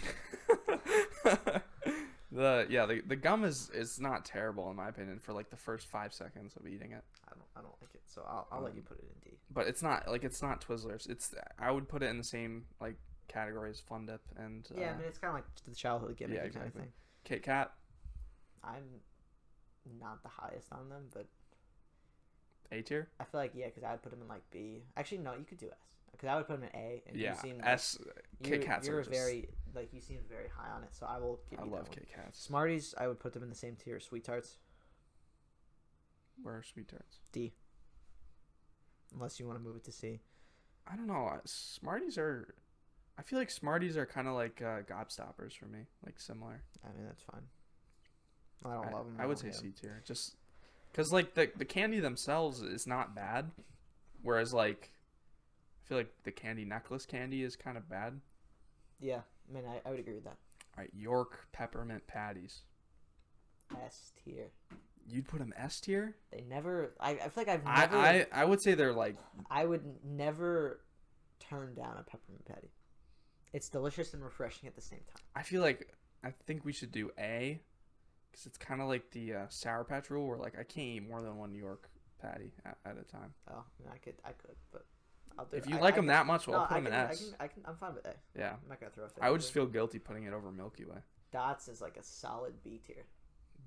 The gum is not terrible in my opinion for like the first 5 seconds of eating it. I don't like it, so I'll let you put it in D. But it's not Twizzlers. I would put it in the same like category as Fun Dip and I mean it's kind of like the childhood gimmick kind of thing. Kit Kat. I'm not the highest on them, but A tier. I feel like because I would put them in like B. Actually, no, you could do S because I would put them in A. And yeah, you seem S. Kit Kats. You're very like you seem very high on it, so I will give you. I love Kit Kats. Smarties, I would put them in the same tier as Sweet Tarts. Where are Sweet Tarts? D. Unless you want to move it to C. I don't know. Smarties are. I feel like Smarties are kind of like gobstoppers for me, like similar. I mean that's fine. I don't love them. I would say C tier, just because like the candy themselves is not bad, whereas like I feel like the candy necklace candy is kind of bad. Yeah, I mean I would agree with that. All right, York peppermint patties. S tier. You'd put them S tier? They never. I feel like I've never. I would say they're like. I would never turn down a peppermint patty. It's delicious and refreshing at the same time. I think we should do A, because it's kind of like the Sour Patch rule, where like I can't eat more than one York patty at a time. Oh, I mean, I could, but I'll do if you like them that much, I'll put them in S. I'm fine with A. Yeah. I'm not gonna throw a fit. I would just feel guilty putting it over Milky Way. Dots is like a solid B tier.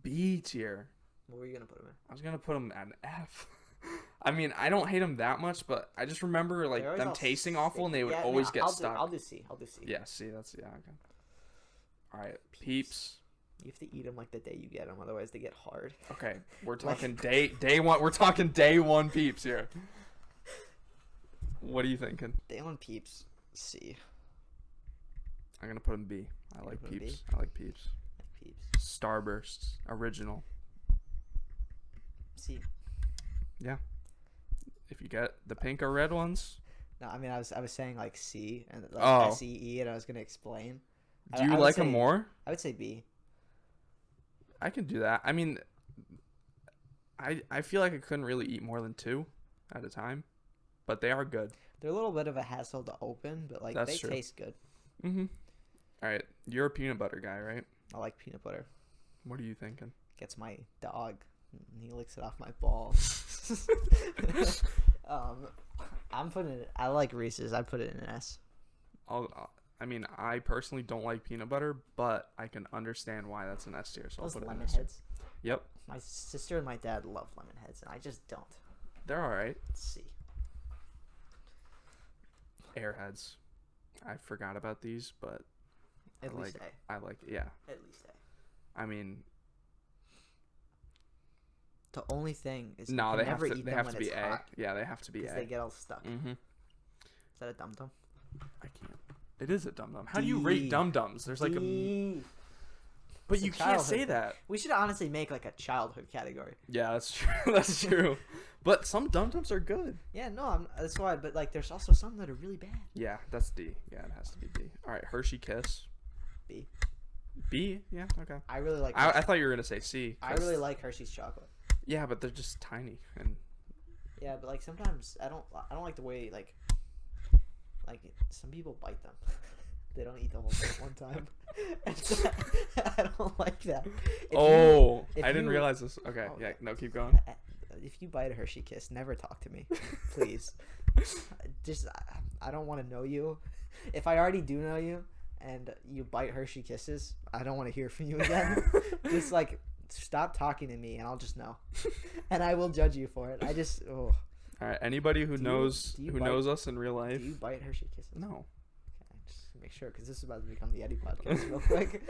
B tier. What were you gonna put them in? I was gonna put them at an F. I mean, I don't hate them that much, but I just remember like them tasting awful, and they would always get stuck. I'll do C. Yeah, C. That's okay. All right, Peeps. You have to eat them like the day you get them, otherwise they get hard. Okay, we're talking day one. We're talking day one Peeps here. What are you thinking? Day one Peeps, C. I'm gonna put them B. I like Peeps. I like Peeps. Starbursts original. C. Yeah. If you get the pink or red ones. No, I mean I was saying like C and like SEE, and I was gonna explain. Do you like them more? I would say B. I can do that. I mean, I feel like I couldn't really eat more than 2 at a time, but they are good. They're a little bit of a hassle to open, but like they taste good. Mhm. All right, you're a peanut butter guy, right? I like peanut butter. What are you thinking? Gets my dog. And he licks it off my balls. I'm putting it. I like Reese's. I put it in an S. I mean, I personally don't like peanut butter, but I can understand why that's an S tier. So I'll put it in S tier. Yep. My sister and my dad love lemon heads, and I just don't. They're all right. Let's see. Airheads. I forgot about these, but at least A. I like yeah. At least A. I mean. The only thing is no, they have to be A. Hot, yeah, they have to be A. Because they get all stuck. Mm-hmm. Is that a dum dum? I can't. It is a dum dum. How do you rate dum dums? There's like a. But you can't say that. We should honestly make like a childhood category. Yeah, that's true. That's true. But some dum dums are good. Yeah, no, that's why. But like, there's also some that are really bad. Yeah, that's D. Yeah, it has to be D. All right, Hershey Kiss. B. B. Yeah. Okay. I really like. I thought you were gonna say C. I really like Hershey's chocolate. Yeah, but they're just tiny and. Yeah, but like sometimes I don't like the way like some people bite them. They don't eat the whole thing at one time. And so, I don't like that. I didn't realize this. Okay, Oh, yeah, no, keep going. If you bite a Hershey Kiss, never talk to me, please. Just I don't want to know you. If I already do know you and you bite Hershey Kisses, I don't want to hear from you again. Just like stop talking to me and I'll just know, and I will judge you for it. All right, anybody who knows us in real life. Do you bite Hershey Kisses? No. Okay, just make sure, because this is about to become the Eddy podcast real quick.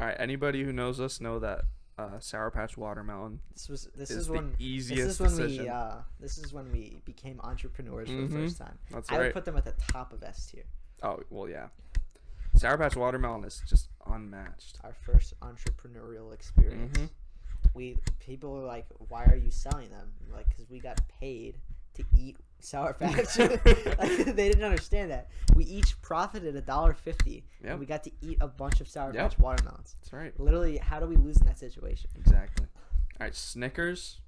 All right, anybody who knows us know that Sour Patch Watermelon is the easiest decision. This is when we became entrepreneurs for the first time. That's I right. would put them at the top of S tier. Oh, well, yeah. Sour Patch Watermelon is just unmatched. Our first entrepreneurial experience. People were like, "Why are you selling them?" Like, because we got paid to eat Sour Patch. Like, they didn't understand that. We each profited $1.50, and we got to eat a bunch of Sour Patch watermelons. That's right. Literally, how do we lose in that situation? Exactly. All right, Snickers.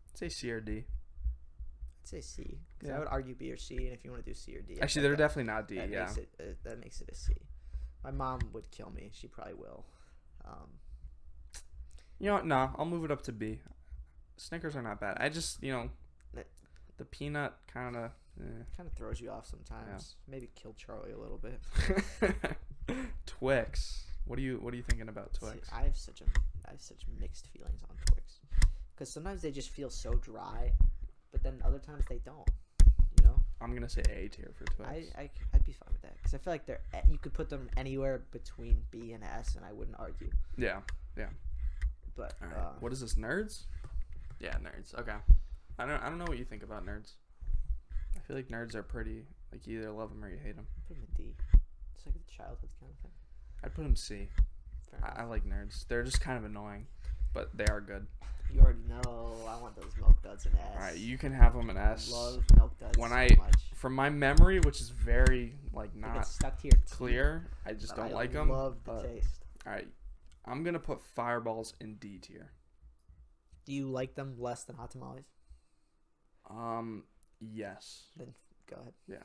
I'd say C or D. I'd say C, because I would argue B or C, and if you want to do C or D, actually, they're definitely not D. That makes it a C. My mom would kill me. She probably will. You know what? Nah, I'll move it up to B. Snickers are not bad. I just, the peanut kind of throws you off sometimes. Yeah. Maybe kill Charlie a little bit. Twix. What are you thinking about Twix? See, I have such mixed feelings on Twix, because sometimes they just feel so dry, but then other times they don't. You know. I'm gonna say A tier for Twix. I'd be fine with that, because I feel like you could put them anywhere between B and S, and I wouldn't argue. Yeah. But all right. What is this? Nerds? Yeah, Nerds. Okay. I don't know what you think about Nerds. I feel like Nerds are pretty, like, you either love them or you hate them. Put them in D. It's like a childhood kind of thing. I'd put them C. I like Nerds. They're just kind of annoying, but they are good. You already know. I want those Milk Duds in S. All right, you can have them in S. I love Milk Duds so much. From my memory, which is very not stuck to your teeth, clear, I just don't like them. I love the taste. All right, I'm gonna put Fireballs in D tier. Do you like them less than Hot Tamales? Yes. Then go ahead. Yeah.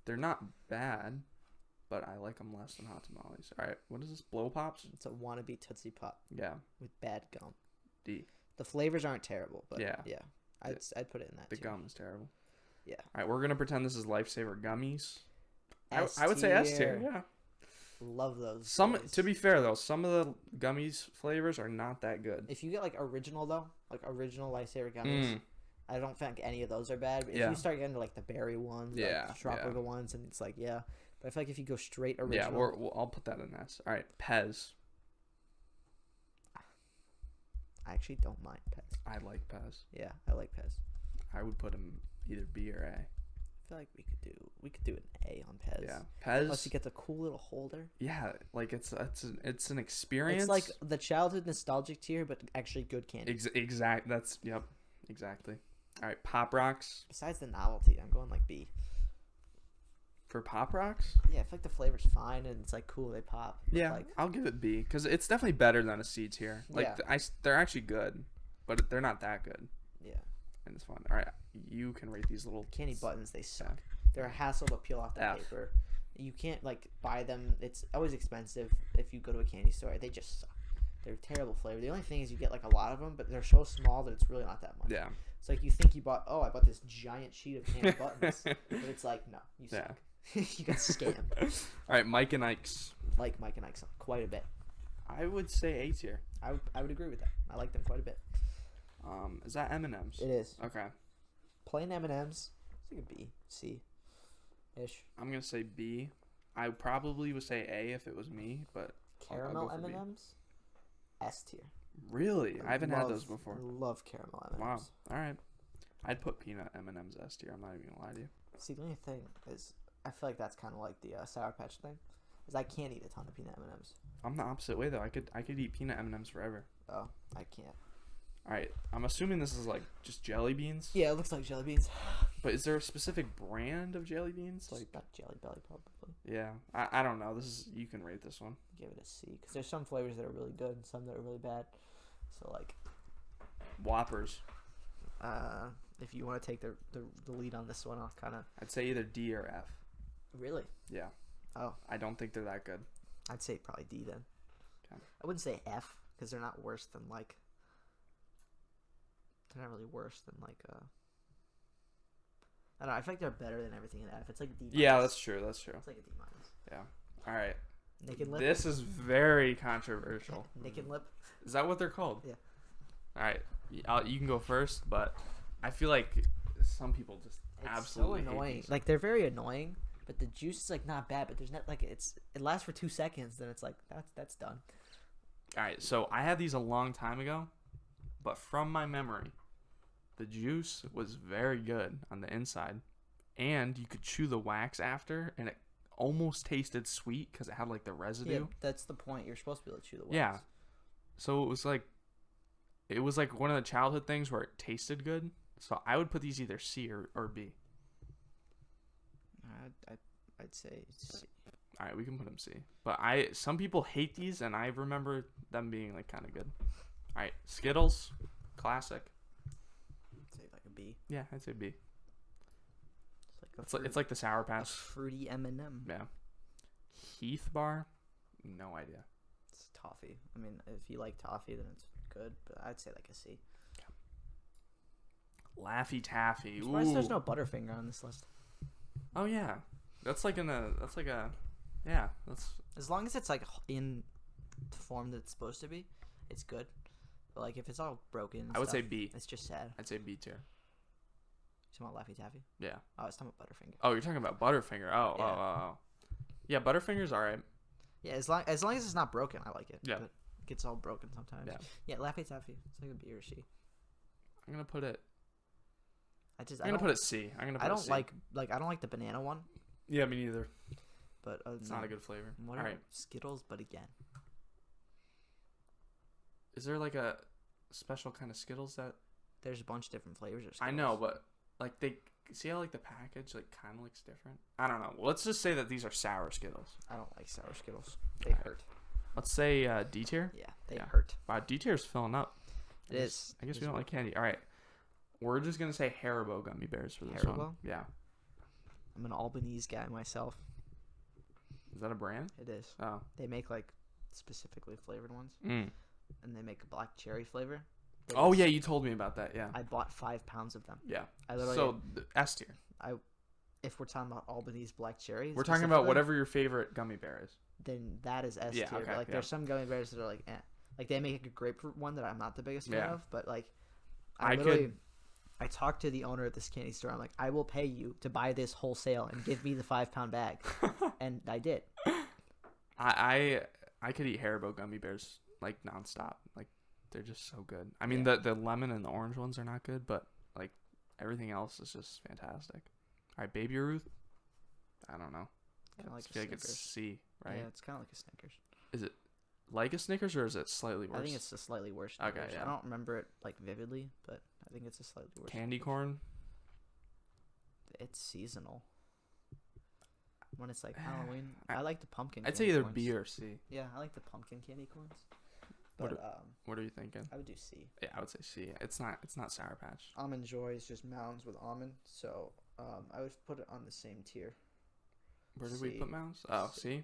They're not bad, but I like them less than Hot Tamales. All right, what is this? Blow Pops? It's a wannabe Tootsie Pop. Yeah. With bad gum. D. The flavors aren't terrible, but yeah. I'd put it in that. The gum is terrible. Yeah. All right, we're gonna pretend this is Lifesaver gummies. S-tier. I would say S tier. Yeah. Love those. To be fair though, some of the gummies flavors are not that good. If you get like original Lifesaver gummies, I don't think any of those are bad. But if you start getting to like the berry ones, like the tropical ones, and it's like but I feel like if you go straight original, I'll put that in S. All right, Pez. I actually don't mind Pez. I like Pez. Yeah, I like Pez. I would put them either B or A. I feel like we could do an A on Pez. Yeah, Pez. Unless you get the cool little holder. Yeah, like it's an experience. It's like the childhood nostalgic tier, but actually good candy. Exactly. All right, Pop Rocks. Besides the novelty, I'm going like B. For Pop Rocks? Yeah, I feel like the flavor's fine and it's like cool. They pop. Yeah, I'll give it B because it's definitely better than a C tier. Like they're actually good, but they're not that good. Yeah. And it's fun. All right, you can rate these little candy buttons. They suck. They're a hassle to peel off the paper. You can't like buy them. It's always expensive if you go to a candy store. They just suck. They're terrible flavor. The only thing is you get like a lot of them, but they're so small that it's really not that much. Yeah. It's like you think I bought this giant sheet of candy buttons, but it's like no, you suck. You got scammed. All right, Mike and Ike's. Like Mike and Ike's quite a bit. I would say A tier. I would agree with that. I like them quite a bit. Is that M&M's? It is. Okay. Plain M&M's. It's like a B, C, ish. I'm gonna say B. I probably would say A if it was me, but caramel M&M's. S tier. Really? I haven't had those before. I love caramel M&M's. Wow. All right. I'd put peanut M&M's S tier. I'm not even gonna lie to you. See, the only thing is, I feel like that's kind of like the Sour Patch thing, is I can't eat a ton of peanut M&Ms. I'm the opposite way though. I could eat peanut M&Ms forever. Oh, I can't. All right. I'm assuming this is like just jelly beans. Yeah, it looks like jelly beans. But is there a specific brand of jelly beans? Like not Jelly Belly, probably. Yeah, I don't know. You can rate this one. Give it a C because there's some flavors that are really good and some that are really bad. So like, Whoppers. If you want to take the lead on this one, I'd say either D or F. Really? Yeah. Oh, I don't think they're that good. I'd say probably D then. Okay. I wouldn't say F because they're not worse than like. They're not really worse than like. I don't know. I feel like they're better than everything in F. It's like a D minus. Yeah, that's true. That's true. It's like a D minus. Yeah. All right. Nick and Lip. This is very controversial. Nick and Lip. Is that what they're called? Yeah. All right. You can go first, but I feel like some people just absolutely so annoying. hate these. Like they're very annoying, but the juice is like not bad. But there's not like it lasts for 2 seconds, then it's like that's done. All right. So I had these a long time ago, but from my memory, the juice was very good on the inside, and you could chew the wax after, and it almost tasted sweet because it had like the residue. Yeah, that's the point. You're supposed to be able to chew the wax. Yeah. So it was like one of the childhood things where it tasted good. So I would put these either C or B. I'd say C. All right, we can put them C. But some people hate these, and I remember them being like kind of good. All right, Skittles, classic. I'd say like a B. Yeah, I'd say B. It's It's like the Sour a Patch. fruity M&M. Yeah. Heath Bar, no idea. It's toffee. I mean, if you like toffee, then it's good. But I'd say like a C. Laffy Taffy. I'm surprised there's Ooh. no Butterfinger on this list. Oh yeah, that's like yeah. That's As long as it's like in the form that it's supposed to be, it's good. But like if it's all broken, and I would stuff, say B. It's just sad. I'd say B tier. You talking about Laffy Taffy? Yeah. Oh, I was talking about Butterfinger. Oh, you're talking about Butterfinger. Oh, Yeah. oh. Yeah, Butterfinger's alright. Yeah, as long as it's not broken, I like it. Yeah. But it gets all broken sometimes. Yeah. Yeah, Laffy Taffy. It's like a B or C. I'm gonna put it. I I'm gonna put it C. I'm gonna. Put I it don't C. like I don't like the banana one, Yeah, me neither. but It's not a good flavor. What All are right. Skittles? But again, Is there like a special kind of Skittles that there's a bunch of different flavors of I Skittles. know, but like they see how like the package like kind of looks different. I don't know. Well, let's just say that these are sour Skittles. I don't like sour Skittles. They Alright. hurt. Let's say D tier. Yeah, they Yeah. hurt. Wow, D tier's filling up. It is. I guess It we is don't like candy. All right. We're just gonna say Haribo gummy bears for this one. Haribo? Yeah. I'm an Albanese guy myself. Is that a brand? It is. Oh. They make like specifically flavored ones, Mm. and they make a black cherry flavor. It Oh is- yeah, you told me about that. Yeah. I bought 5 pounds of them. Yeah. I literally. So S tier. If we're talking about Albanese black cherry, We're talking about whatever your favorite gummy bear is. Then that is S Yeah, tier. okay, But like yeah. there's some gummy bears that are like, eh. Like they make a grapefruit one that I'm not the biggest fan Yeah. of, but like I I talked to the owner of this candy store. I'm like, I will pay you to buy this wholesale and give me the 5-pound bag, and I did. I could eat Haribo gummy bears like nonstop. Like they're just so good. I mean Yeah. the lemon and the orange ones are not good, but like everything else is just fantastic. All right, Baby Ruth. I don't know. Kind of like I feel a like it's Snickers. C, right? Yeah, it's kind of like a Snickers. Is it like a Snickers or is it slightly worse? I think it's a slightly worse. Okay, Snickers. yeah. I don't remember it like vividly, but I think it's a slightly worse. Candy Snickers. corn. It's seasonal. When it's like Halloween, I like the pumpkin. I'd say candy either corns. B or C. Yeah, I like the pumpkin candy corns. What But What are you thinking? I would do C. Yeah, I would say C. It's not Sour Patch. Almond Joy is just mounds with almond, so I would put it on the same tier. Where did we C. put Mounds? Oh, C. C.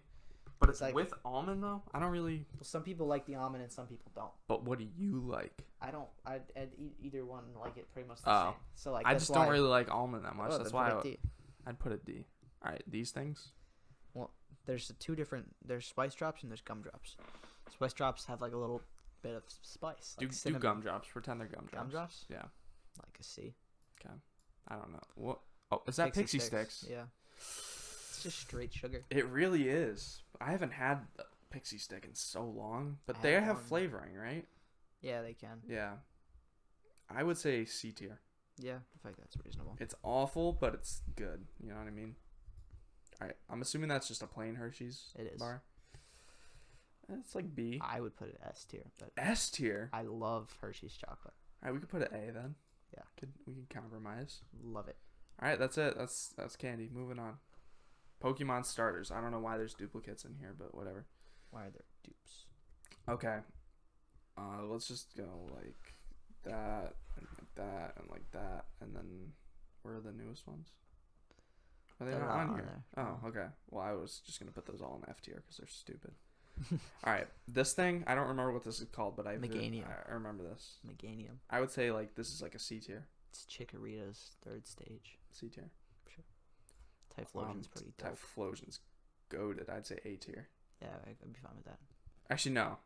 But it's like- with almond though. I don't really. Well, some people like the almond and some people don't. But what do you like? I don't. I'd either one like it pretty much the Oh. same. So like I that's just don't why- really like almond that much. Oh, That's then why put it D. I'd put it D. All right, these things. There's two different. There's spice drops and there's gumdrops. Spice drops have like a little bit of spice. Do Like cinnamon. gumdrops. Pretend they're gumdrops. Gumdrops? Yeah. Like a C. I don't know. What? Oh, is that Pixie Sticks? Yeah. It's just straight sugar. It really is. I haven't had a Pixie Stick in so long, but I they had have one. flavoring, right? Yeah, they can. Yeah. I would say C tier. Yeah, I think that's reasonable. It's awful, but it's good. You know what I mean? All right. I'm assuming that's just a plain Hershey's It is. bar. It's like B. I would put it S tier, but S tier. I love Hershey's chocolate. All right, we could put it A then. Yeah. We could compromise. Love it. All right, that's it. That's candy. Moving on. Pokemon starters. I don't know why there's duplicates in here, but whatever. Why are there dupes? Okay. Let's just go like that and like that and like that, and then where are the newest ones? Are they They're not not on on here? there. Oh, No. okay. Well, I was just gonna put those all in F tier because they're stupid. All right, this thing I don't remember what this is called, but Meganium. I remember this. Meganium. I would say like this is like a C tier. It's Chikorita's third stage. C tier. Typhlosion's pretty dope. Typhlosion's goated. I'd say A tier. Yeah, I'd be fine with that. Actually, no.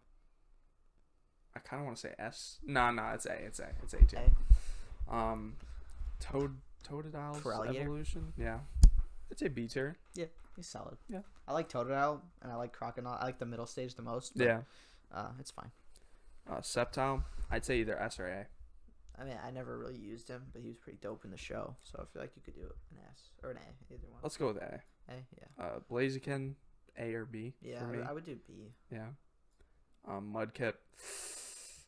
I kind of want to say S. No, it's A. It's A tier. Totodile's Coralligator? evolution. Yeah. I'd say B tier. Yeah, he's solid. Yeah. I like Totodile and I like Crocodile. I like the middle stage the most. But, Yeah. It's fine. Sceptile. I'd say either S or A. I mean, I never really used him, but he was pretty dope in the show. So I feel like you could do an S or an A, either one. Let's go with A. A, yeah. Blaziken, A or B. Yeah, for me. I would do B. Yeah. Mudkip.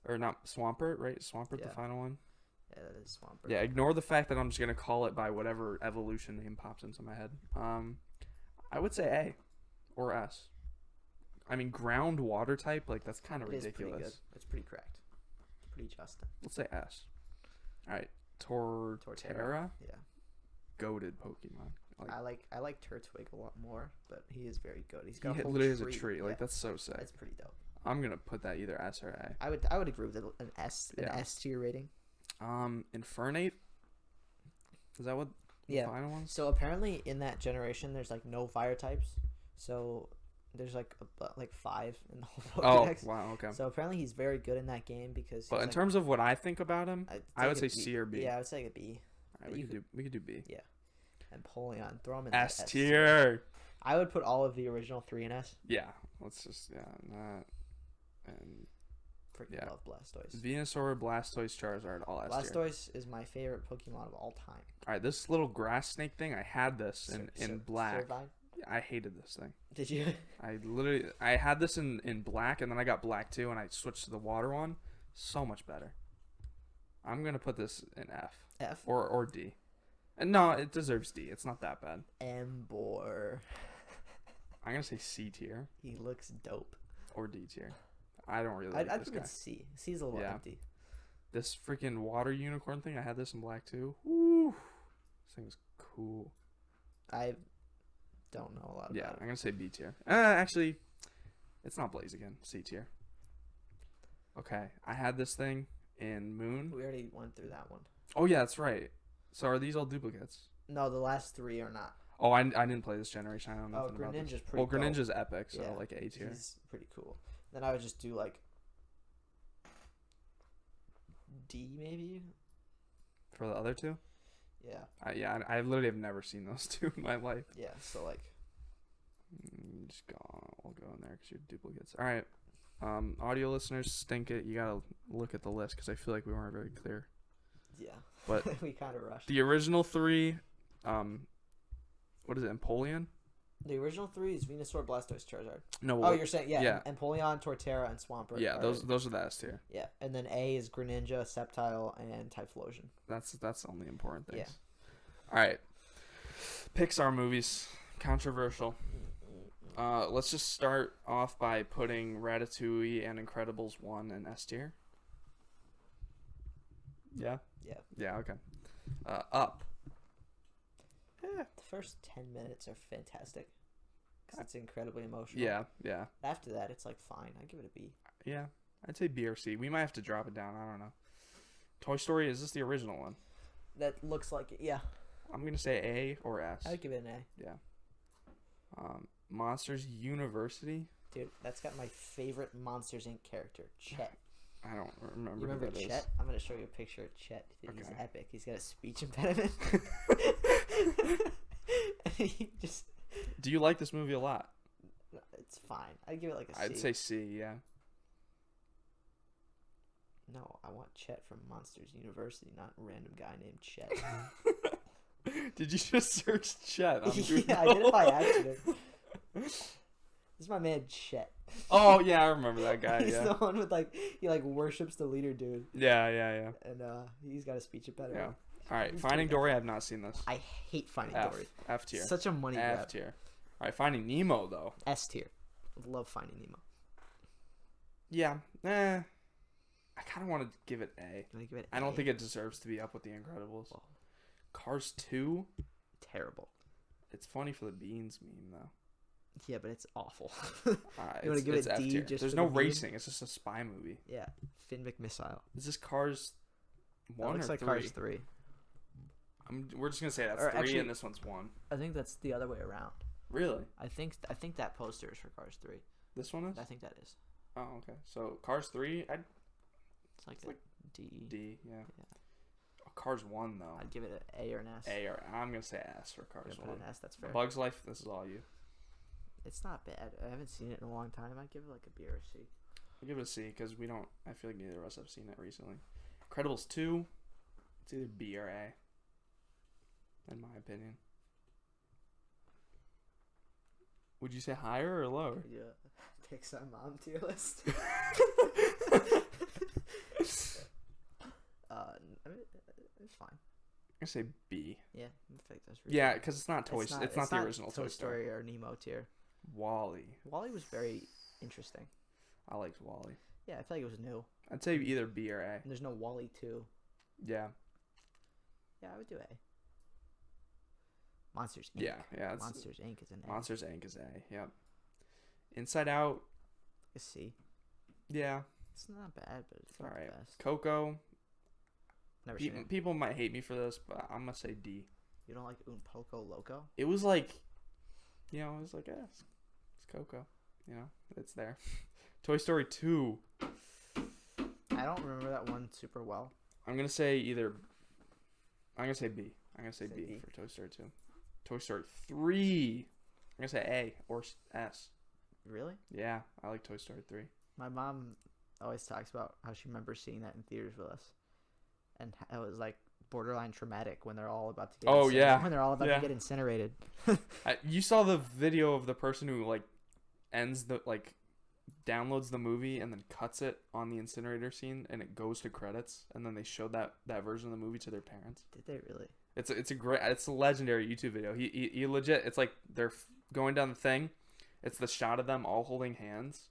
Or not Swampert, right? Swampert, Yeah. the final one. Yeah, that is Swampert. Yeah, ignore the fact that I'm just gonna call it by whatever evolution name pops into my head. I would say A or S. I mean, ground water type, like that's kind of It is pretty good. ridiculous. It's pretty correct. Pretty Justin. Let's say S. All right, Torterra, Yeah. goated Pokemon. I like Turtwig a lot more, but he is very good. He's got He a whole literally has a tree. tree. Like Yeah, that's so sick. that's pretty dope. I'm gonna put that either S or A. I would agree with an S tier rating. Infernape. Is that what the Yeah. final ones? So apparently in that generation, there's like no fire types. So there's like 5 in the whole Oh, Pokédex. wow. Okay. So apparently he's very good in that game because. But he's, in like, terms of what I think about him, I would say a B. C or B. Yeah, I would say a B. All right, we could do B. And Polion, throw him in S that tier. I would put all of the original 3 in S. Yeah. Let's just that and Freaking love Blastoise. Venusaur, Blastoise, Charizard, all S tier. Blastoise is my favorite Pokemon of all time. All right, this little grass snake thing, I had this in black. Servine? I hated this thing. Did you? I had this in black, and then I got black too, and I switched to the water one. So much better. I'm gonna put this in F. F? Or D. And no, it deserves D. It's not that bad. Embor. I'm gonna say C tier He looks dope. or D tier. I don't really like I'd this put guy. it C. C's a little Yeah. empty. This freaking water unicorn thing, I had this in black too. Woo! This thing is cool. I don't know a lot Yeah, about I'm it. gonna say B tier. Actually, it's not Blaziken. C tier. Okay, I had this thing in Moon. We already went through that one. Oh yeah, that's right. So are these all duplicates? No, the last 3 are not. Oh, I didn't play this generation. I don't know Oh, nothing about this. Greninja's pretty Well, Greninja's epic, so Yeah, like A tier. He's pretty cool. Then I would just do like D maybe. For the other two? Yeah. I literally have never seen those two in my life. Yeah. So like. I'll go in there because you're duplicates. All right. Audio listeners, stink it. You gotta look at the list because I feel like we weren't very clear. Yeah. But we kind of rushed. the original 3, what is it? Empoleon? The original 3 is Venusaur, Blastoise, Charizard. No. Oh, you're saying Yeah. Empoleon, Torterra, and Swampert. Yeah, those are the S tier. Yeah, and then A is Greninja, Sceptile, and Typhlosion. That's the only important things. Yeah. All right. Pixar movies, controversial. Let's just start off by putting Ratatouille and Incredibles 1 in S tier. Yeah. Yeah. Yeah. Okay. Up. The first 10 minutes are fantastic. Because it's incredibly emotional. Yeah. Yeah. After that, it's like fine. I give it a B. Yeah. I'd say B or C. We might have to drop it down. I don't know. Toy Story, is this the original one? That looks like it. Yeah. I'm gonna say A or S. I would give it an A. Yeah. Monsters University. Dude, that's got my favorite Monsters Inc. character, Chet. I don't remember. You remember who that Chet? is. I'm going to show you a picture of Chet. Dude, he's Okay. epic. He's got a speech impediment. And he just... Do you like this movie a lot? It's fine. I'd give it like a C. I'd say C. Yeah. No, I want Chet from Monsters University, not a random guy named Chet. Did you just search Chet on Google? Yeah, I did it by accident. This is my man Chet. Oh yeah, I remember that guy. He's Yeah. the one with like he like worships the leader dude, Yeah. and he's got a speech impediment. Yeah. All right, He's Finding pretty Dory. I have not seen this. I hate Finding F. Dory. F tier. Such a money F grab. tier. All right, Finding Nemo though. S tier. I love Finding Nemo. Yeah. I kind of want to give it A. Can I give it? I don't A? think it deserves to be up with The Incredibles. Well, Cars 2. terrible. It's funny for the beans meme though. Yeah, but it's awful. You want to give It's it F D tier. just There's for no the meme? racing. It's just a spy movie. Yeah, Finn McMissile. Is this Cars That 1 looks or like 3? Cars 3. We're just gonna say that's Or 3 actually- and this one's 1. I think that's the other way around. Really? I think that poster is for Cars 3. This one is? I think that is. Oh, okay. So Cars 3, It's like It's a like D. D, yeah. Yeah. Oh, Cars 1 though. I'd give it an A or an S. A or I'm gonna say S for Yeah, Cars put 1. an S. That's fair. Bugs Life, this is all you. It's not bad. I haven't seen it in a long time. I'd give it like a B or a C. I'll give it a C because I feel like neither of us have seen it recently. Incredibles 2, it's either B or A, in my opinion. Would you say higher or lower? Yeah. Pixar mom tier list. I mean, it's fine. I say B. Yeah, I think that's Yeah, because it's not Toy. It's not the not original Toy Story. or Nemo tier. Wally. Wally was very interesting. I liked Wally. Yeah, I feel like it was new. I'd say either B or A. And there's no Wally 2. Yeah. Yeah, I would do A. Monsters Inc. Yeah. Monsters Inc. is an A. Monsters Inc. is A. Yep. Inside Out. A C. Yeah. It's not bad, but it's All not right. the best. Coco. Never seen it. People might hate me for this, but I'm gonna say D. You don't like Un Poco Loco? It was like, it was like, it's Coco. It's there. Toy Story 2. I don't remember that one super well. I'm gonna say B. I'm gonna say B B. for Toy Story 2. Toy Story 3. I'm gonna say A or S. Really? Yeah, I like Toy Story 3. My mom always talks about how she remembers seeing that in theaters with us, and it was like borderline traumatic when they're all about to get when they're all about to get incinerated. You saw the video of the person who downloads the movie and then cuts it on the incinerator scene, and it goes to credits, and then they showed that version of the movie to their parents. Did they really? It's a legendary YouTube video. He legit, it's like they're going down the thing. It's the shot of them all holding hands,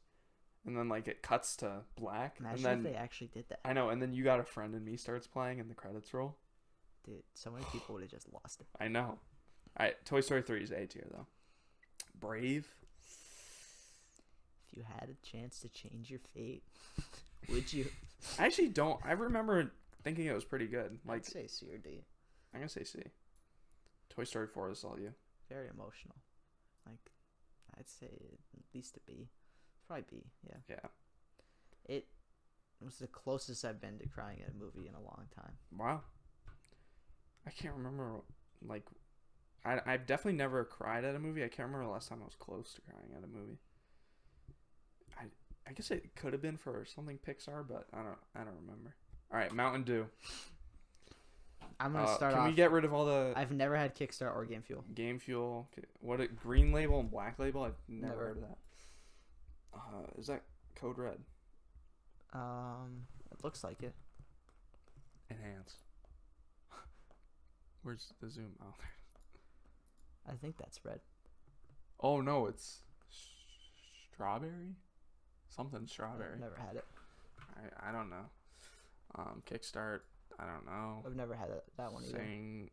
and then like it cuts to black. Imagine and then if they actually did that. I know, and then You Got a Friend in Me starts playing and the credits roll. Dude, so many people would have just lost it. I know. All right, Toy Story 3 is A tier though. Brave. If you had a chance to change your fate, would you? I actually don't. I remember thinking it was pretty good. Like, I'd say C or D. I'm gonna say C. Toy Story 4 is all you. Very emotional. Like, I'd say at least a B. Probably B. Yeah. Yeah. It was the closest I've been to crying at a movie in a long time. Wow. I can't remember. Like, I've definitely never cried at a movie. I can't remember the last time I was close to crying at a movie. I guess it could have been for something Pixar, but I don't remember. All right, Mountain Dew. I'm gonna start off. Can we get rid of all the I've never had Kickstart or Game Fuel. Game Fuel? Green Label and Black Label? I've never heard of that. Is that Code Red? It looks like it. Enhance. Where's the zoom? Oh, I think that's red. oh no, it's strawberry. Something strawberry. I've never had it. I don't know. Kickstart. I don't know. I've never had that one either.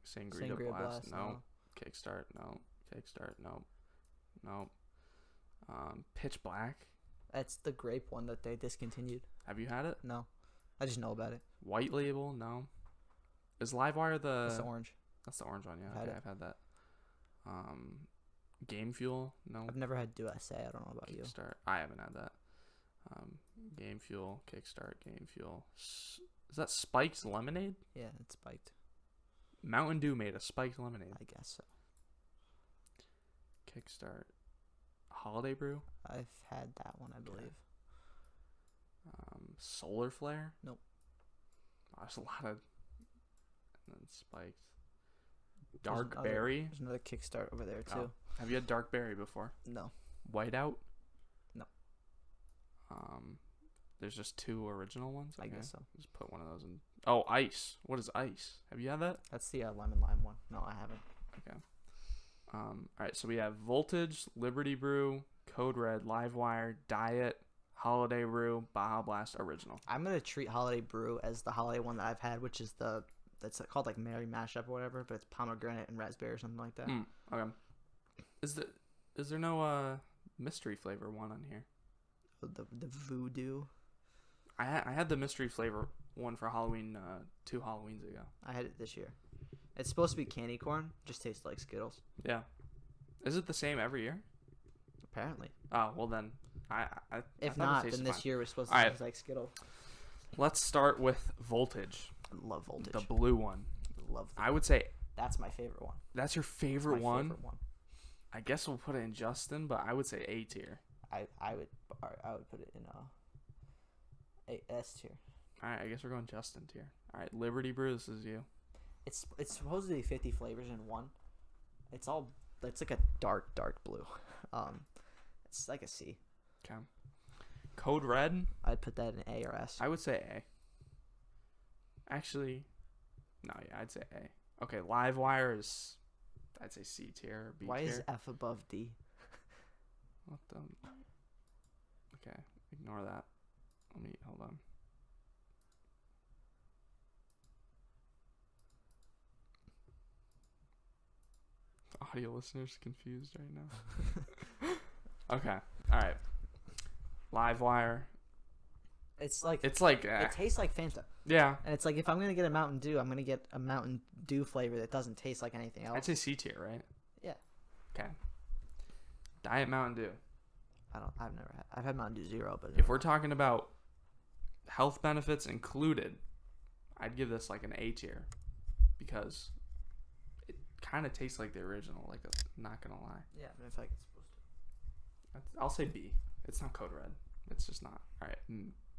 Sangria Blast. No. Kickstart. No. Kickstart. No. No. Pitch Black. That's the grape one that they discontinued. Have you had it? No, I just know about it. White Label. No. Is Livewire the? It's the orange. That's the orange one. Yeah. Had Okay, it. I've had that. Game Fuel. No. I've never had Do SA. I don't know about you. Kickstart. I haven't had that. Game Fuel. Kickstart. Game Fuel. Is that Spiked Lemonade? Yeah, it's spiked. Mountain Dew made a spiked lemonade. I guess so. Kickstart. Holiday Brew. I've had that one, I believe. Solar Flare. Nope. Oh, there's a lot of. And then spiked. Dark Berry. There's another Kickstart over there too. Oh. Have you had Dark Berry before? No. Whiteout. No. There's just 2 original ones. I guess so. Just put one of those in. Oh, Ice. What is Ice? Have you had that? That's the lemon lime one. No, I haven't. Okay. All right. So we have Voltage, Liberty Brew, Code Red, Livewire, Diet, Holiday Brew, Baja Blast, Original. I'm gonna treat Holiday Brew as the holiday one that I've had, which is that's called like Merry Mashup or whatever, but it's pomegranate and raspberry or something like that. Okay. Is there no mystery flavor one on here? The voodoo. I had the mystery flavor one for Halloween 2 Halloweens ago. I had it this year. It's supposed to be candy corn. Just tastes like Skittles. Yeah. Is it the same every year? Apparently. Oh, well then. If not, then this year was supposed to taste like Skittles. Let's start with Voltage. I love Voltage. The blue one. I would say that's my favorite one. That's your favorite one? Favorite one. I guess we'll put it in Justin, but I would say A tier. I would put it in a S tier. All right, I guess we're going Justin tier. All right, Liberty Brew, this is you. It's supposed to be 50 flavors in one. It's like a dark blue. It's like a C. Okay. Code Red. I'd put that in A or S. I would say A. Actually, no, yeah, I'd say A. Okay, Livewire is, I'd say C tier or B tier. Why is F above D? What the? Okay, ignore that. Hold on. Audio listeners confused right now. Okay, all right. Livewire. It's like it tastes like Fanta. Yeah. And it's like if I'm gonna get a Mountain Dew, I'm gonna get a Mountain Dew flavor that doesn't taste like anything else. I'd say C tier, right? Yeah. Okay. Diet Mountain Dew. I've had Mountain Dew Zero, but if we're talking about health benefits included, I'd give this like an A tier because it kind of tastes like the original. Like, not gonna lie. Yeah, I feel like it's supposed to. I'll say B. It's not Code Red. It's just not. All right.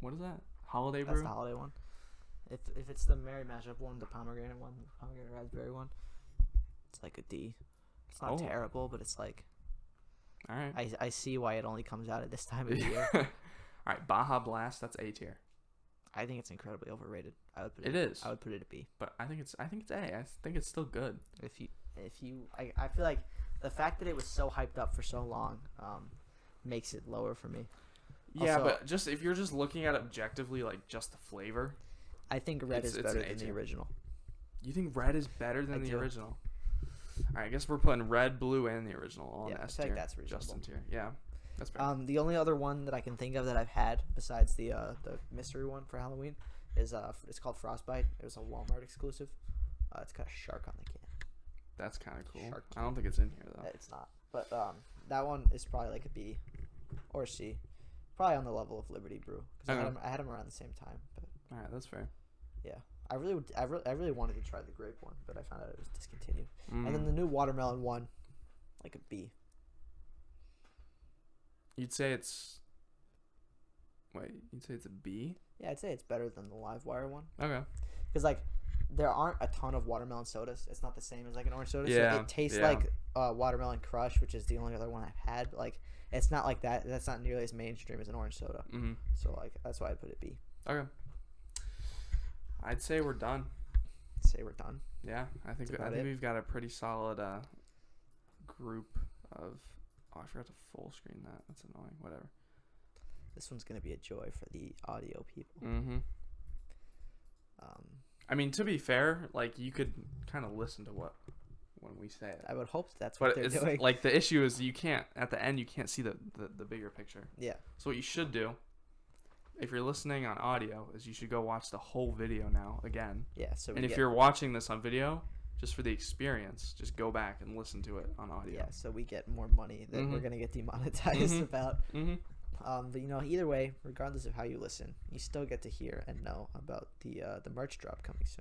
What is that? Holiday Brew? That's the holiday one. If it's the Merry Mashup one, the pomegranate one, the pomegranate raspberry one, it's like a D. It's not terrible, but it's like. All right. I see why it only comes out at this time of the year. All right, Baja Blast. That's A tier. I think it's incredibly overrated. I would put it is. I would put it at B. But I think it's A. I think it's still good. I feel like the fact that it was so hyped up for so long makes it lower for me. Yeah, also, but just if you're just looking at it objectively, like just the flavor, I think red is better than the original. You think red is better than the original? All right, I guess we're putting red, blue, and the original on S tier. I think that's reasonable. Justin tier. Yeah, that's fair. The only other one that I can think of that I've had besides the mystery one for Halloween is it's called Frostbite. It was a Walmart exclusive. It's got a shark on the can. That's kind of cool. I don't think it's in here though. It's not, but that one is probably like a B or C, probably on the level of Liberty Brew because I had them around the same time. But all right, that's fair. Yeah, I really wanted to try the grape one, but I found out it was discontinued. And then the new watermelon one, like a B. You'd say it's a B? Yeah, I'd say it's better than the Livewire one. Okay. Because like there aren't a ton of watermelon sodas. It's not the same as like an orange soda. Yeah, so it tastes like Watermelon Crush, which is the only other one I've had. But, like it's not like that. That's not nearly as mainstream as an orange soda. Mm-hmm. So like that's why I put it B. Okay. I'd say we're done. Yeah, I think we've got a pretty solid group of. Oh, I forgot to full screen that. That's annoying. Whatever. This one's gonna be a joy for the audio people. Mm-hmm. I mean, to be fair, like you could kind of listen to when we say it. I would hope that's what they're doing. Like the issue is you can't at the end you can't see the bigger picture. Yeah. So what you should do, if you're listening on audio, is you should go watch the whole video now again. Yeah. So. If you're watching this on video, just for the experience, just go back and listen to it on audio. Yeah. So we get more money that we're gonna get demonetized about. Mm-hmm. But either way, regardless of how you listen, you still get to hear and know about the merch drop coming soon.